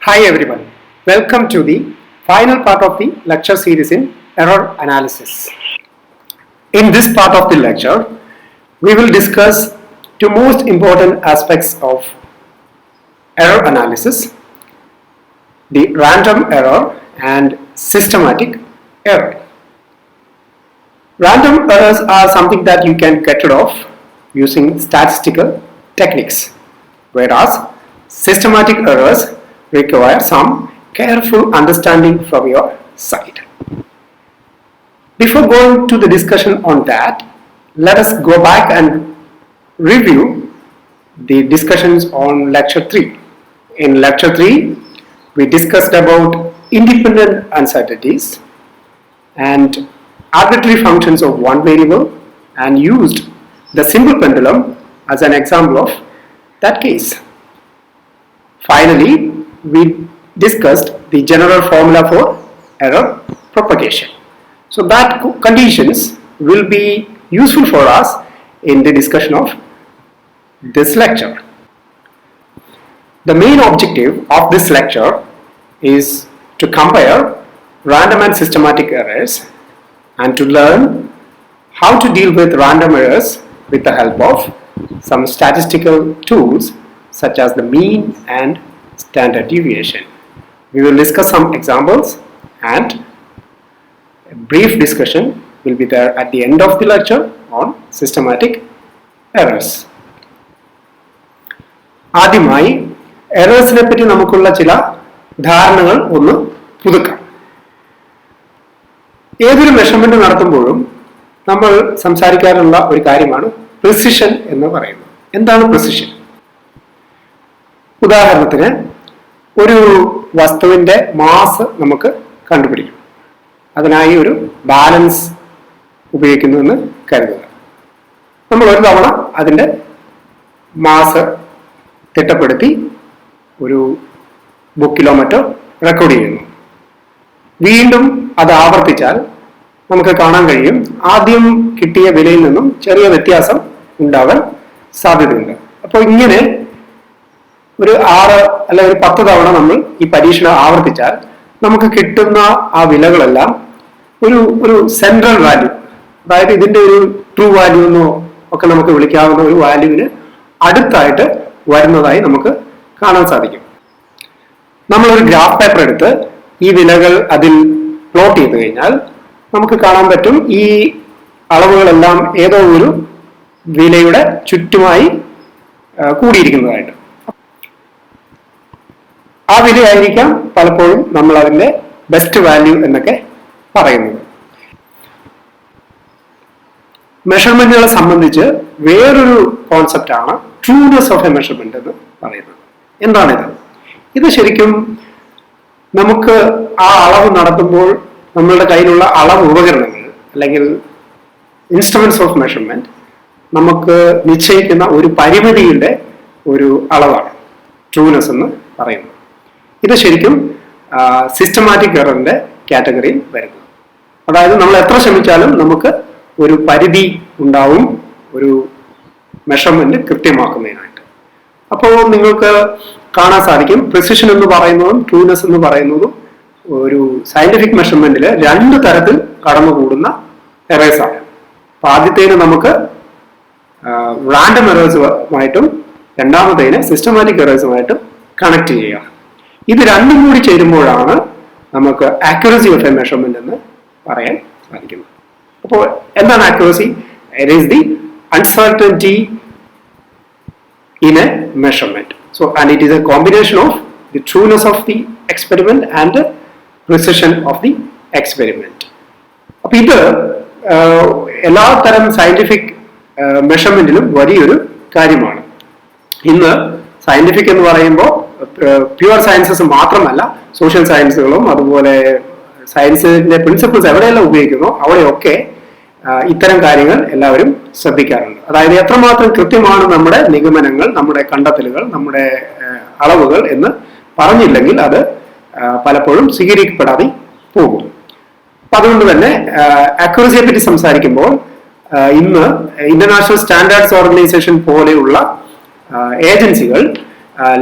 Hi everyone, welcome to the final part of the lecture series in error analysis. In this part of the lecture, we will discuss two most important aspects of error analysis, the random error and systematic error. Random errors are something that you can get rid of using statistical techniques, whereas systematic errors require some careful understanding from your side. Before going to the discussion on that, let us go back and review the discussions on lecture 3. In lecture 3, we discussed about independent uncertainties and arbitrary functions of one variable and used the simple pendulum as an example of that case. Finally, we discussed the general formula for error propagation. So that conditions will be useful for us in the discussion of this lecture. The main objective of this lecture is to compare random and systematic errors and to learn how to deal with random errors with the help of some statistical tools such as the mean and standard deviation. We will discuss some examples and a brief discussion will be there at the end of the lecture on systematic errors. ആദ്യമായി എറേഴ്സിനെ പറ്റി നമുക്കുള്ള ചില ധാരണകൾ ഒന്ന് പുതുക്കാം. ഏതൊരു measurement നടത്തുമ്പോഴും നമ്മൾ സംസാരിക്കാറുള്ള ഒരു കാര്യമാണ് പ്രിസിഷൻ എന്ന് പറയുന്നത്. എന്താണ് പ്രിസിഷൻ? ഉദാഹരണത്തിന് ഒരു വസ്തുവിന്റെ മാസ് നമുക്ക് കണ്ടുപിടിക്കും. അതിനായി ഒരു ബാലൻസ് ഉപയോഗിക്കുന്നു എന്ന് കരുതുക. നമ്മൾ ഒരു തവണ അതിന്റെ മാസ് തിട്ടപ്പെടുത്തി ഒരു ബുക്കിലോ മറ്റോ റെക്കോർഡ് ചെയ്യുന്നു. വീണ്ടും അത് ആവർത്തിച്ചാൽ നമുക്ക് കാണാൻ കഴിയും ആദ്യം കിട്ടിയ വിലയിൽ നിന്നും ചെറിയ വ്യത്യാസം ഉണ്ടാവാൻ സാധ്യതയുണ്ട്. അപ്പോൾ ഇങ്ങനെ ഒരു 6 അല്ലെ ഒരു 10 തവണ നമ്മൾ ഈ പരീക്ഷണം ആവർത്തിച്ചാൽ നമുക്ക് കിട്ടുന്ന ആ വിലകളെല്ലാം ഒരു സെൻട്രൽ വാല്യൂ, അതായത് ഇതിന്റെ ഒരു ട്രൂ വാല്യൂ എന്നോ ഒക്കെ നമുക്ക് വിളിക്കാവുന്ന ഒരു വാല്യൂവിന് അടുത്തായിട്ട് വരുന്നതായി നമുക്ക് കാണാൻ സാധിക്കും. നമ്മളൊരു ഗ്രാഫ് പേപ്പർ എടുത്ത് ഈ വിലകൾ അതിൽ പ്ലോട്ട് ചെയ്ത് കഴിഞ്ഞാൽ നമുക്ക് കാണാൻ പറ്റും ഈ അളവുകളെല്ലാം ഏതോ ഒരു വിലയുടെ ചുറ്റുമായി കൂടിയിരിക്കുന്നതായിട്ട്. ആ വിലയായിരിക്കാം പലപ്പോഴും നമ്മൾ അതിന്റെ ബെസ്റ്റ് വാല്യൂ എന്നൊക്കെ പറയുന്നത്. മെഷർമെന്റുകളെ സംബന്ധിച്ച് വേറൊരു കോൺസെപ്റ്റ് ആണ് ട്രൂനെസ് ഓഫ് എ മെഷർമെന്റ് എന്ന് പറയുന്നത്. എന്താണിത്? ഇത് ശരിക്കും നമുക്ക് ആ അളവ് നടത്തുമ്പോൾ നമ്മളുടെ കയ്യിലുള്ള അളവ് ഉപകരണങ്ങൾ അല്ലെങ്കിൽ ഇൻസ്ട്രുമെന്റ്സ് ഓഫ് മെഷർമെന്റ് നമുക്ക് നിശ്ചയിക്കുന്ന ഒരു പരിമിതിയുടെ ഒരു അളവാണ് ട്രൂനെസ് എന്ന് പറയുന്നത്. ഇത് ശരിക്കും സിസ്റ്റമാറ്റിക് എററിന്റെ കാറ്റഗറിയിൽ വരുന്നു. അതായത് നമ്മൾ എത്ര ശ്രമിച്ചാലും നമുക്ക് ഒരു പരിധി ഉണ്ടാവും ഒരു മെഷർമെന്റ് കൃത്യമാക്കുന്നതിനായിട്ട്. അപ്പോൾ നിങ്ങൾക്ക് കാണാൻ സാധിക്കും പ്രിസിഷൻ എന്ന് പറയുന്നതും ട്രൂനെസ് എന്ന് പറയുന്നതും ഒരു സയന്റിഫിക് മെഷർമെന്റിൽ 2 തരത്തിൽ കടന്നുകൂടുന്ന എറേഴ്സ് ആണ്. അപ്പൊ ആദ്യത്തേന് നമുക്ക് റാൻഡം എറേഴ്സുമായിട്ടും രണ്ടാമത്തേന് സിസ്റ്റമാറ്റിക് എറേഴ്സുമായിട്ടും കണക്ട് ചെയ്യുക. ഇത് രണ്ടും കൂടി ചേരുമ്പോഴാണ് നമുക്ക് ആക്യുറസി ഓഫ് എ മെഷർമെന്റ് എന്ന് പറയാൻ സാധിക്കുന്നത്. അപ്പോൾ എന്താണ് accuracy? It is the uncertainty in A measurement. So and it is a combination of the trueness of the experiment and the precision of the experiment. അപ്പോൾ ഇത് എല്ലാ തരം സയന്റിഫിക് മെഷർമെന്റിലും വലിയൊരു കാര്യമാണ്. ഇന്ന് സയന്റിഫിക് എന്ന് പറയുമ്പോൾ പ്യുവർ സയൻസസ് മാത്രമല്ല സോഷ്യൽ സയൻസുകളും അതുപോലെ സയൻസിന്റെ പ്രിൻസിപ്പിൾസ് എവിടെയെല്ലാം ഉപയോഗിക്കുന്നോ അവിടെയൊക്കെ ഇത്തരം കാര്യങ്ങൾ എല്ലാവരും ശ്രദ്ധിക്കാറുണ്ട്. അതായത് എത്രമാത്രം കൃത്യമാണ് നമ്മുടെ നിഗമനങ്ങൾ, നമ്മുടെ കണ്ടെത്തലുകൾ, നമ്മുടെ അളവുകൾ എന്ന് പറഞ്ഞില്ലെങ്കിൽ അത് പലപ്പോഴും സ്വീകരിക്കപ്പെടാതെ പോകും. അപ്പൊ അതുകൊണ്ട് തന്നെ അക്യുറസിയെ പറ്റി സംസാരിക്കുമ്പോൾ ഇന്ന് ഇന്റർനാഷണൽ സ്റ്റാൻഡേർഡ്സ് ഓർഗനൈസേഷൻ പോലെയുള്ള ഏജൻസികൾ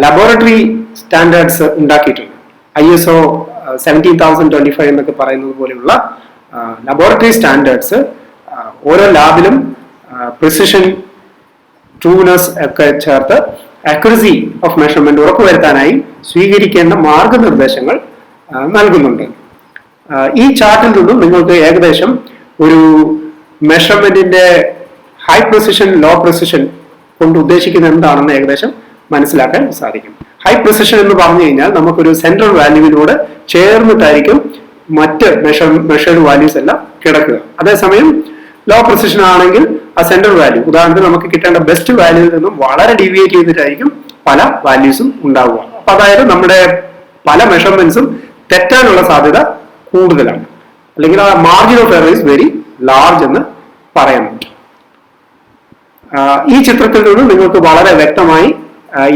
ലബോറട്ടറി സ്റ്റാൻഡേർഡ്സ് ഉണ്ടാക്കിയിട്ടുണ്ട്. ISO 17025 എന്നൊക്കെ പറയുന്നത് പോലെയുള്ള ലബോറട്ടറി സ്റ്റാൻഡേർഡ്സ് ഓരോ ലാബിലും പ്രിസിഷൻ, ട്രൂനെസ് ഒക്കെ ചേർത്ത് അക്യുറസി ഓഫ് മെഷർമെന്റ് ഉറപ്പുവരുത്താനായി സ്വീകരിക്കേണ്ട മാർഗനിർദ്ദേശങ്ങൾ നൽകുന്നുണ്ട്. ഈ ചാർട്ടിൽ നിന്നും നിങ്ങൾക്ക് ഏകദേശം ഒരു മെഷർമെന്റിന്റെ ഹൈ പ്രിസിഷൻ, ലോ പ്രിസിഷൻ കൊണ്ട് ഉദ്ദേശിക്കുന്നത് എന്താണെന്ന് ഏകദേശം മനസ്സിലാക്കാൻ സാധിക്കും. ഹൈ പ്രിസിഷൻ എന്ന് പറഞ്ഞു കഴിഞ്ഞാൽ നമുക്കൊരു സെൻട്രൽ വാല്യൂവിനോട് ചേർന്നിട്ടായിരിക്കും മറ്റ് മെഷേർഡ് വാല്യൂസ് എല്ലാം കിടക്കുക. അതേസമയം ലോ പ്രിസിഷൻ ആണെങ്കിൽ ആ സെൻട്രൽ വാല്യൂ, ഉദാഹരണത്തിന് നമുക്ക് കിട്ടേണ്ട ബെസ്റ്റ് വാല്യൂവിൽ നിന്നും വളരെ ഡീവിയേറ്റ് ചെയ്തിട്ടായിരിക്കും പല വാല്യൂസും ഉണ്ടാവുക. അപ്പൊ അതായത് നമ്മുടെ പല മെഷർമെന്റ്സും തെറ്റാനുള്ള സാധ്യത കൂടുതലാണ്, അല്ലെങ്കിൽ ആ margin of error is very large എന്ന് പറയാൻ പറ്റും. ഈ ചിത്രത്തിൽ നിന്ന് നിങ്ങൾക്ക് വളരെ വ്യക്തമായി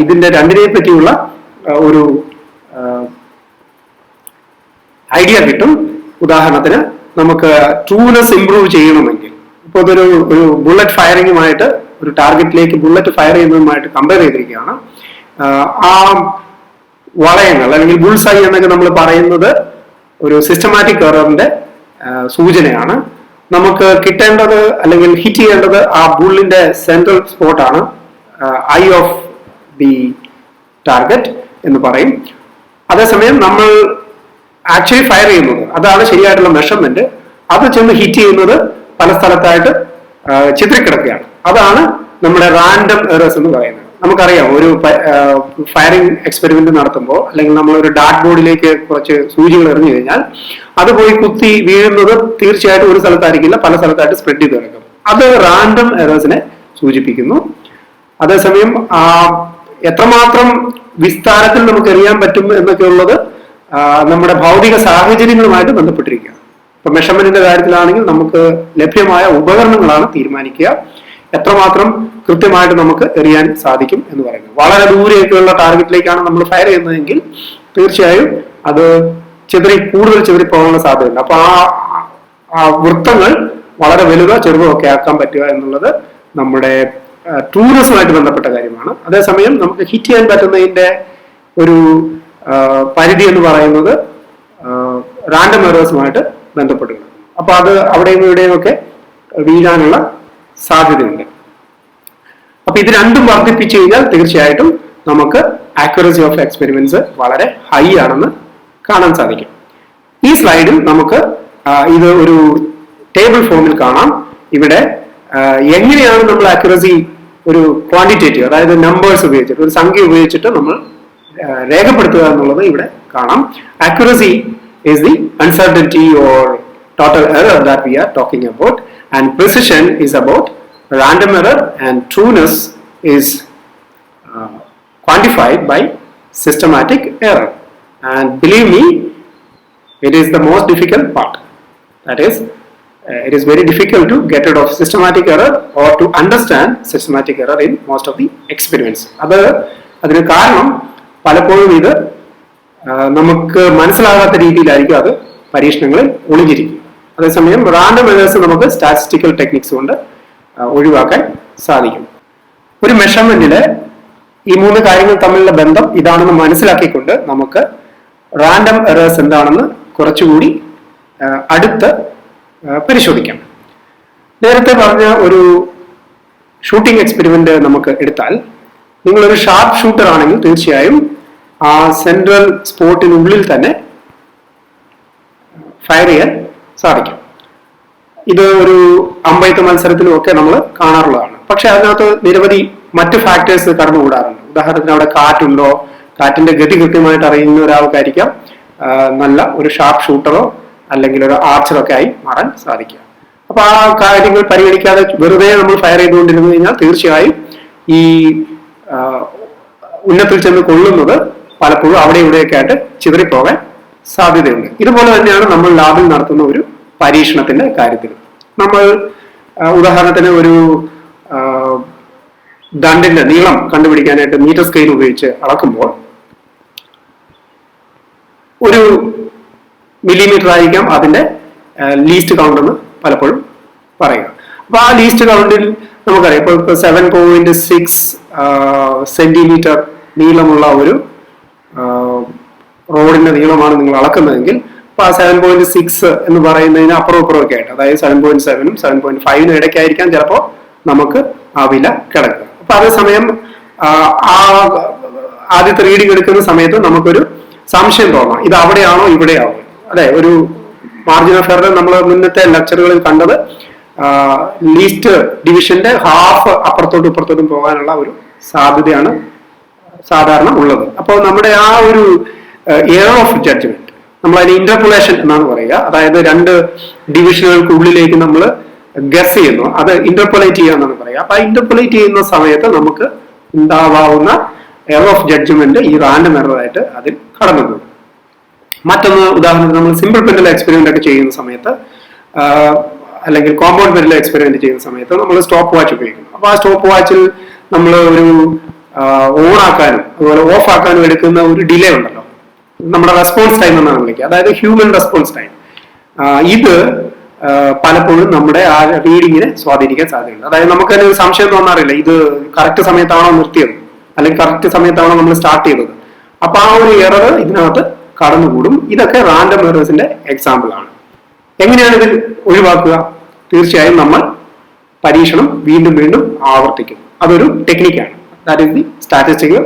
ഇതിന്റെ രണ്ടിനെ പറ്റിയുള്ള ഒരു ഐഡിയ കിട്ടും. ഉദാഹരണത്തിന് നമുക്ക് ട്രൂനെസ് ഇംപ്രൂവ് ചെയ്യണമെങ്കിൽ, ഇപ്പോൾ ഇതൊരു ബുള്ളറ്റ് ഫയറിങ്ങുമായിട്ട്, ഒരു ടാർഗറ്റിലേക്ക് ബുള്ളറ്റ് ഫയർ ചെയ്യുന്നതുമായിട്ട് കമ്പയർ ചെയ്തിരിക്കുകയാണ്. ആ വളയങ്ങൾ അല്ലെങ്കിൽ ബുൾസൈ എന്നൊക്കെ നമ്മൾ പറയുന്നത് ഒരു സിസ്റ്റമാറ്റിക് എററിന്റെ സൂചനയാണ്. നമുക്ക് കിട്ടേണ്ടത് അല്ലെങ്കിൽ ഹിറ്റ് ചെയ്യേണ്ടത് ആ ബുള്ളിന്റെ സെൻട്രൽ സ്പോട്ടാണ്, ഐ ഓഫ് ദി ടാർഗറ്റ് എന്ന് പറയും. അതേസമയം നമ്മൾ ആക്ച്വലി ഫയർ ചെയ്യുന്നത്, അതാണ് ശരിയായിട്ടുള്ള മെഷർമെന്റ്, അത് ചെന്ന് ഹിറ്റ് ചെയ്യുന്നത് പല സ്ഥലത്തായിട്ട് ചിത്രിക്കിടക്കുകയാണ്. അതാണ് നമ്മുടെ റാൻഡം എറേഴ്സ് എന്ന് പറയുന്നത്. നമുക്കറിയാം, ഒരു ഫയറിംഗ് എക്സ്പെരിമെന്റ് നടത്തുമ്പോൾ അല്ലെങ്കിൽ നമ്മൾ ഒരു ഡാർട്ട് ബോർഡിലേക്ക് കുറച്ച് സൂചികൾ എറിഞ്ഞു കഴിഞ്ഞാൽ അത് പോയി കുത്തി വീഴുന്നത് തീർച്ചയായിട്ടും ഒരു സ്ഥലത്തായിരിക്കില്ല, പല സ്ഥലത്തായിട്ട് സ്പ്രെഡ് ചെയ്ത് കിടക്കും. അത് റാൻഡം എറേഴ്സിനെ സൂചിപ്പിക്കുന്നു. അതേസമയം എത്രമാത്രം വിസ്താരത്തിൽ നമുക്ക് എറിയാൻ പറ്റും എന്നൊക്കെ ഉള്ളത് നമ്മുടെ ഭൗതിക സാഹചര്യങ്ങളുമായിട്ട് ബന്ധപ്പെട്ടിരിക്കുകയാണ്. ഇപ്പൊ മെഷർമെന്റിന്റെ കാര്യത്തിലാണെങ്കിൽ നമുക്ക് ലഭ്യമായ ഉപകരണങ്ങളാണ് തീരുമാനിക്കുക എത്രമാത്രം കൃത്യമായിട്ട് നമുക്ക് എറിയാൻ സാധിക്കും എന്ന് പറയുന്നത്. വളരെ ദൂരെയൊക്കെയുള്ള ടാർഗറ്റിലേക്കാണ് നമ്മൾ ഫയർ ചെയ്യുന്നതെങ്കിൽ തീർച്ചയായും അത് കൂടുതൽ ചിതറിപ്പോകാനുള്ള സാധ്യതയുണ്ട്. അപ്പൊ ആ വൃത്തങ്ങൾ വളരെ വലുതോ ചെറുതോ ഒക്കെ ആക്കാൻ പറ്റുക എന്നുള്ളത് നമ്മുടെ ട്രൂനെസ്സുമായിട്ട് ബന്ധപ്പെട്ട കാര്യമാണ്. അതേസമയം നമുക്ക് ഹിറ്റ് ചെയ്യാൻ പറ്റുന്നതിന്റെ ഒരു പരിധി എന്ന് പറയുന്നത് റാൻഡം എറേഴ്സുമായിട്ട് ബന്ധപ്പെട്ടിട്ടുണ്ട്. അപ്പൊ അത് അവിടെയും ഇവിടെയും ഒക്കെ വീഴാനുള്ള സാധ്യതയുണ്ട്. അപ്പൊ ഇത് രണ്ടും വർദ്ധിപ്പിച്ചു കഴിഞ്ഞാൽ തീർച്ചയായിട്ടും നമുക്ക് ആക്യുറസി ഓഫ് എക്സ്പെരിമെന്റ്സ് വളരെ ഹൈ ആണെന്ന് കാണാൻ സാധിക്കും. ഈ സ്ലൈഡിൽ നമുക്ക് ഇത് ഒരു ടേബിൾ ഫോമിൽ കാണാം. ഇവിടെ എങ്ങനെയാണ് നമ്മൾ ആക്യുറസി ഒരു ക്വാണ്ടിറ്റേറ്റീവ്, അതായത് നമ്പേഴ്സ് ഉപയോഗിച്ചിട്ട്, ഒരു സംഖ്യ ഉപയോഗിച്ചിട്ട് നമ്മൾ രേഖപ്പെടുത്തുക എന്നുള്ളത് ഇവിടെ കാണാം. Accuracy is the uncertainty or total error that we are talking about, and precision is about random error, and trueness is quantified by systematic error. And believe me, it is the most difficult part. That is, it is very difficult to get rid of systematic error or to understand systematic error in most of the experiments. അതിന് കാരണം പലപ്പോഴും ഇത് നമുക്ക് മനസ്സിലാകാത്ത രീതിയിലായിരിക്കും അത് പരീക്ഷണങ്ങളിൽ ഒളിഞ്ഞിരിക്കും. അതേസമയം റാൻഡം എറേഴ്സ് നമുക്ക് സ്റ്റാറ്റിസ്റ്റിക്കൽ ടെക്നിക്സ് കൊണ്ട് ഒഴിവാക്കാൻ സാധിക്കും. ഒരു മെഷർമെന്റില് ഈ മൂന്ന് കാര്യങ്ങൾ തമ്മിലുള്ള ബന്ധം ഇതാണെന്ന് മനസ്സിലാക്കിക്കൊണ്ട് നമുക്ക് റാൻഡം എറേഴ്സ് എന്താണെന്ന് കുറച്ചുകൂടി അടുത്ത് പരിശോധിക്കാം. നേരത്തെ പറഞ്ഞ ഒരു ഷൂട്ടിംഗ് എക്സ്പെരിമെന്റ് നമുക്ക് എടുത്താൽ, നിങ്ങളൊരു ഷാർപ്പ് ഷൂട്ടർ ആണെങ്കിൽ തീർച്ചയായും ആ സെൻട്രൽ സ്പോട്ടിനുള്ളിൽ തന്നെ ഫയർ ചെയ്യാൻ സാധിക്കും. ഇത് ഒരു അമ്പെയ്ത്ത് മത്സരത്തിലും ഒക്കെ നമ്മൾ കാണാറുള്ളതാണ്. പക്ഷെ അതിനകത്ത് നിരവധി മറ്റ് ഫാക്ടേഴ്സ് കടന്നുകൂടാറുണ്ട്. ഉദാഹരണത്തിന് അവിടെ കാറ്റുണ്ടോ, കാറ്റിന്റെ ഗതി കൃത്യമായിട്ട് അറിയുന്ന ഒരാൾക്കായിരിക്കാം നല്ല ഒരു ഷാർപ്പ് ഷൂട്ടറോ അല്ലെങ്കിൽ ഒരു ആർച്ചറോ ഒക്കെ ആയി മാറാൻ സാധിക്കുക. അപ്പൊ ആ കാര്യങ്ങൾ പരിഗണിക്കാതെ വെറുതെ നമ്മൾ ഫയർ ചെയ്തുകൊണ്ടിരുന്നു കഴിഞ്ഞാൽ തീർച്ചയായും ഈ ഉന്നത്തിൽ ചെന്ന് കൊള്ളുന്നത് പലപ്പോഴും അവിടെ ഇവിടെയൊക്കെ ആയിട്ട് ചിതറിപ്പോകാൻ സാധ്യതയുണ്ട്. ഇതുപോലെ തന്നെയാണ് നമ്മൾ ലാബിൽ നടത്തുന്ന ഒരു പരീക്ഷണത്തിന്റെ കാര്യത്തിൽ. നമ്മൾ ഉദാഹരണത്തിന് ഒരു ദണ്ടിന്റെ നീളം കണ്ടുപിടിക്കാനായിട്ട് മീറ്റർ സ്കെയിൽ ഉപയോഗിച്ച് അളക്കുമ്പോൾ ഒരു മില്ലിമീറ്റർ ആയിരിക്കാം അതിന്റെ ലീസ്റ്റ് കൗണ്ട് എന്ന് പലപ്പോഴും പറയുക. അപ്പൊ ആ ലീസ്റ്റ് കൗണ്ടിൽ നമുക്കറിയാം, ഇപ്പൊ 7.6 സെന്റിമീറ്റർ നീളമുള്ള ഒരു റോഡിന്റെ നീളമാണ് നിങ്ങൾ അളക്കുന്നതെങ്കിൽ അപ്പൊ ആ 7.6 എന്ന് പറയുന്നതിന് അപ്പുറം ഒക്കെ ആയിട്ട്, അതായത് 7.7-നും 7.5-നും ഇടയ്ക്കായിരിക്കാം ചിലപ്പോൾ നമുക്ക് ആ വില കിടക്കുക. അപ്പൊ അതേസമയം ആ ആദ്യത്തെ റീഡിംഗ് എടുക്കുന്ന സമയത്ത് നമുക്കൊരു സംശയം തോന്നാം, ഇത് അവിടെയാണോ ഇവിടെയാണോ. അല്ലെ, ഒരു മാർജിൻ ഓഫ് എറർ നമ്മൾ മുന്നത്തെ ലെക്ചറുകളിൽ കണ്ടത് ലീസ്റ്റ് ഡിവിഷന്റെ ഹാഫ് അപ്പുറത്തോട്ടും ഇപ്പുറത്തോട്ടും പോകാനുള്ള ഒരു സാധ്യതയാണ് സാധാരണ ഉള്ളത്. അപ്പോൾ നമ്മുടെ ആ ഒരു എറർ ഓഫ് ജഡ്ജ്മെന്റ്, നമ്മൾ അതിന് ഇന്റർപൊളേഷൻ എന്നാണ് പറയുക. അതായത് രണ്ട് ഡിവിഷനുകൾക്കുള്ളിലേക്ക് നമ്മൾ ഗസ് ചെയ്യുന്നു, അത് ഇന്റർപൊലേറ്റ് ചെയ്യുക എന്നാണ് പറയുക. അപ്പൊ ആ ഇന്റർപൊലേറ്റ് ചെയ്യുന്ന സമയത്ത് നമുക്ക് ഉണ്ടാവാവുന്ന എറർ ഓഫ് ജഡ്ജ്മെന്റ് ഈ റാൻഡം എറർ ആയിട്ട് അതിൽ കടന്നു പോകും. മറ്റൊന്ന്, ഉദാഹരണത്തിന് നമ്മൾ സിമ്പിൾ പെൻഡുലം എക്സ്പെരിമെന്റ് ഒക്കെ ചെയ്യുന്ന സമയത്ത് അല്ലെങ്കിൽ കോമ്പൗണ്ട് പെൻഡുലം എക്സ്പെരിമെന്റ് ചെയ്യുന്ന സമയത്ത് നമ്മൾ സ്റ്റോപ്പ് വാച്ച് ഉപയോഗിക്കുന്നു. അപ്പൊ ആ സ്റ്റോപ്പ് വാച്ചിൽ നമ്മൾ ഒരു ഓൺ ആക്കാനും അതുപോലെ ഓഫ് ആക്കാനും എടുക്കുന്ന ഒരു ഡിലേ ഉണ്ടല്ലോ, നമ്മുടെ റെസ്പോൺസ് ടൈം എന്നാണ് വിളിക്കുക, അതായത് ഹ്യൂമൻ റെസ്പോൺസ് ടൈം. ഇത് പലപ്പോഴും നമ്മുടെ ആ റീഡിങ്ങിനെ സ്വാധീനിക്കാൻ സാധ്യതയുണ്ട്. അതായത് നമുക്ക് തന്നെ ഒരു സംശയം തോന്നാറില്ല, ഇത് കറക്റ്റ് സമയത്താണോ നിർത്തിയത് അല്ലെങ്കിൽ കറക്റ്റ് സമയത്താണോ നമ്മൾ സ്റ്റാർട്ട് ചെയ്തത്. അപ്പൊ ആ ഒരു എറർ ഇതിനകത്ത് കടന്നുകൂടും. ഇതൊക്കെ റാൻഡം എറേഴ്സിന്റെ എക്സാമ്പിൾ ആണ്. എങ്ങനെയാണ് ഇത് ഒഴിവാക്കുക? തീർച്ചയായും നമ്മൾ പരീക്ഷണം വീണ്ടും വീണ്ടും ആവർത്തിക്കും. അതൊരു ടെക്നിക്കാണ്. That is the statistical